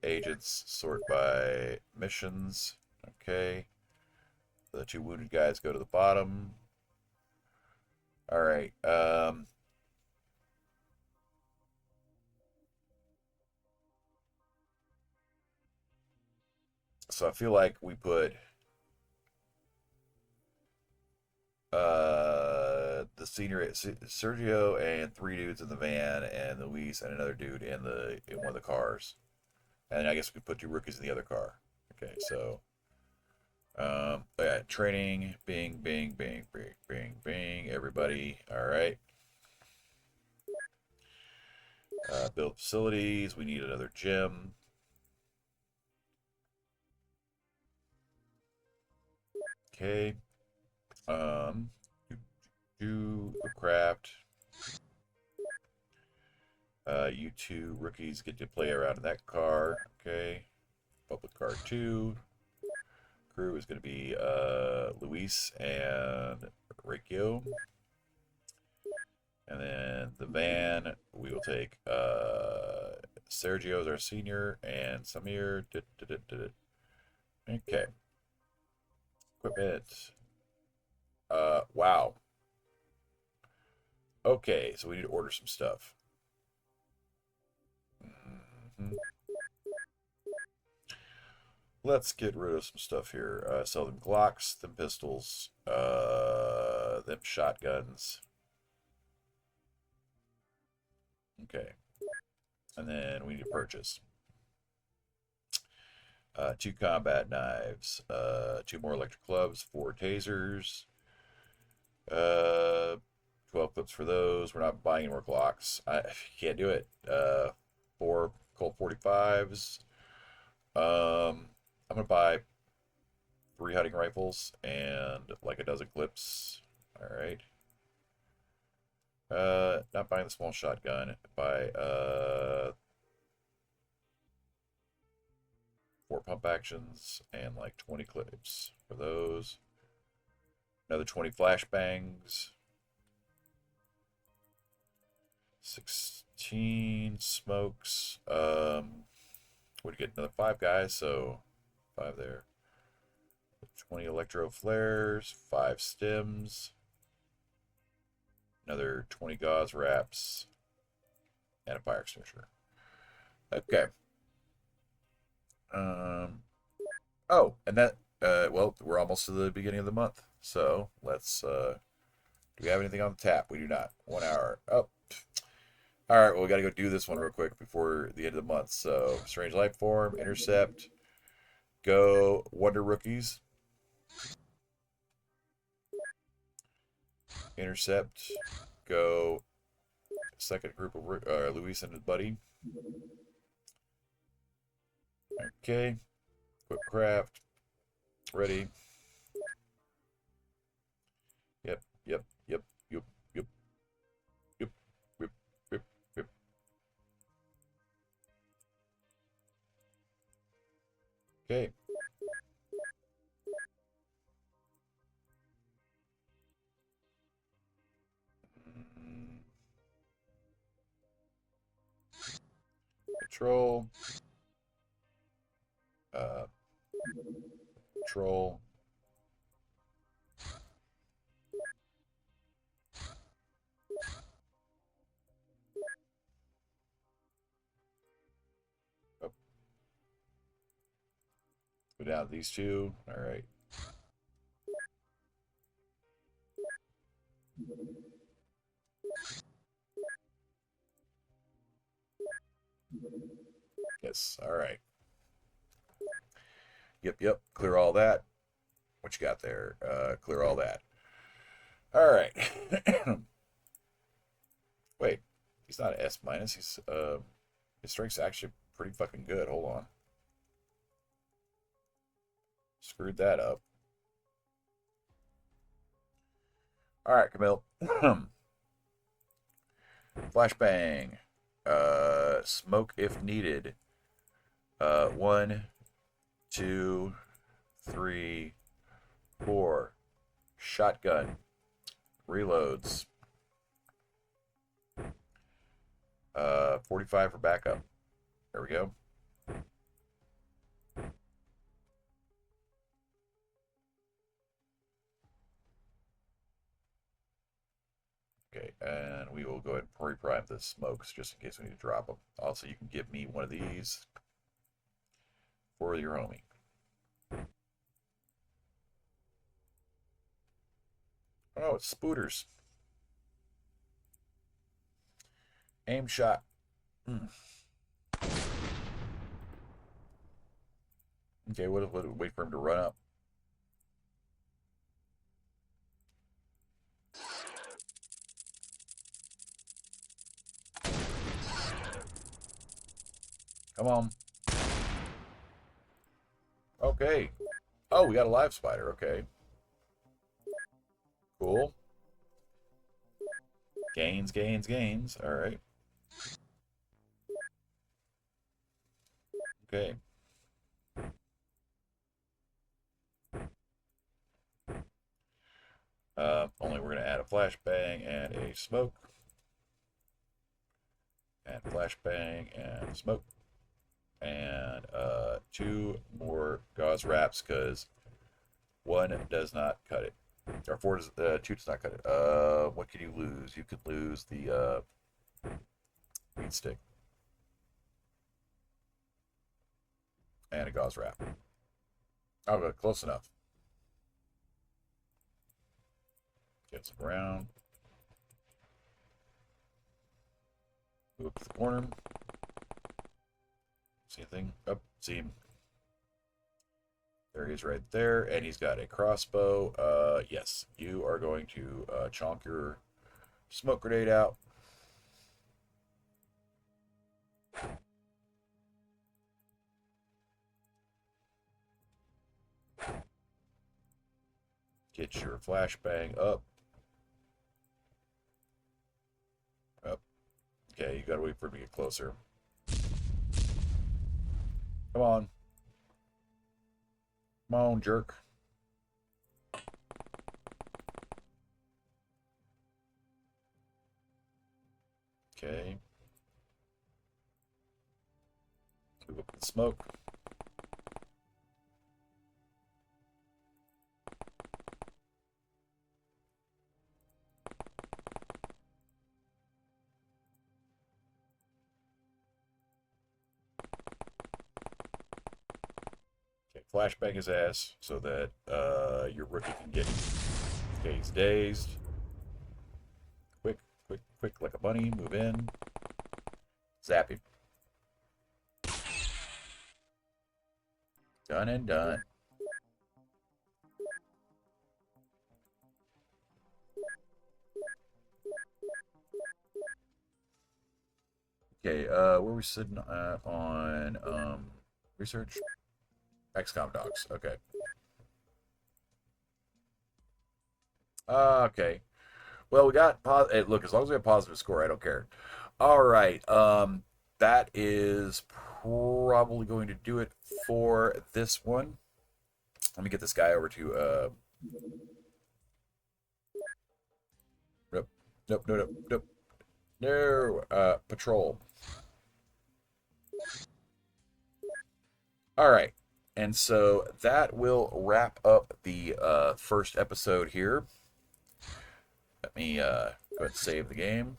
agents, sort by missions. Okay. The 2 wounded guys go to the bottom. All right. So I feel like we put the senior Sergio and 3 dudes in the van, and Luis and another dude in one of the cars, and I guess we could put 2 rookies in the other car. Okay, so yeah, training, bing, bing, bing, bing, bing, bing, everybody. All right. Build facilities. We need another gym. Okay. Do the craft. You 2 rookies get to play around in that car. Okay. Public car 2. Crew is going to be Luis and Rikyo. And then the van, we will take Sergio as our senior and Samir. Okay. Equipment. Wow. Okay, so we need to order some stuff. Let's get rid of some stuff here. Sell them Glocks, them pistols, them shotguns. Okay. And then we need to purchase 2 combat knives, 2 more electric clubs, 4 tasers, 12 clips for those. We're not buying any more Glocks. I can't do it. 4 Colt 45s. I'm gonna buy 3 hunting rifles and like a dozen clips. All right. Not buying the small shotgun. Buy 4 pump actions and like 20 clips for those. Another 20 flashbangs. 16 smokes. Would get another 5 guys, so 5 there. 20 electro flares, 5 stims, another 20 gauze wraps, and a fire extinguisher. Okay. Oh, and that. Well, we're almost to the beginning of the month, so let's. Do we have anything on the tap? We do not. 1 hour. Oh. All right. Well, we got to go do this one real quick before the end of the month. So, strange life form, intercept, go Wonder Rookies. Intercept, go second group of Luis and his buddy. Okay, quick craft, ready. Yep, yep, yep, yep, yep, yep, yep, yep, yep. Okay. Control. Control. Oh. Go down to these 2. All right. Yes. All right. Yep, yep. Clear all that. What you got there? Clear all that. All right. Wait, he's not an S minus. His strength's actually pretty fucking good. Hold on. Screwed that up. All right, Camille. Flashbang. Smoke if needed. 1, 2, 3, 4. Shotgun. Reloads. 45 for backup. There we go. And we will go ahead and pre-prime the smokes just in case we need to drop them. Also, you can give me one of these for your homie. Oh, it's spooters. Aim shot. Okay, wait for him to run up. Come on. Okay. Oh, we got a live spider. Okay. Cool. Gains, gains, gains. All right. Okay. Only we're going to add a flashbang and a smoke. And flashbang and smoke. And 2 more gauze wraps because 1 does not cut it. Or 2 does not cut it. What could you lose? You could lose the meat stick. And a gauze wrap. Oh, close enough. Get some around. Move up to the corner. See anything? Oh, see him. There he is right there. And he's got a crossbow. Yes, you are going to chonk your smoke grenade out. Get your flashbang up. Up. Okay, you gotta wait for him to get closer. Come on. Come on, jerk. Okay. Move up the smoke. Okay, flashbang his ass so that your rookie can get him. Okay, he's dazed. Quick, quick, quick, like a bunny. Move in. Zap him. Done and done. Okay, where are we sitting at on research? XCOM dogs. Okay. Okay. Well, we got hey, look, as long as we have positive score, I don't care. All right. That is probably going to do it for this one. Let me get this guy over to nope, nope, nope, nope, nope. No, patrol. All right. And so that will wrap up the first episode here. Let me go ahead and save the game.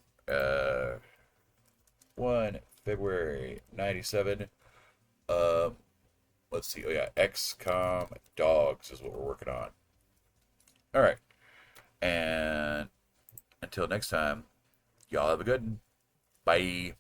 1 February 97. Let's see. Oh, yeah. XCOM Dogs is what we're working on. All right. And until next time, y'all have a good one. Bye.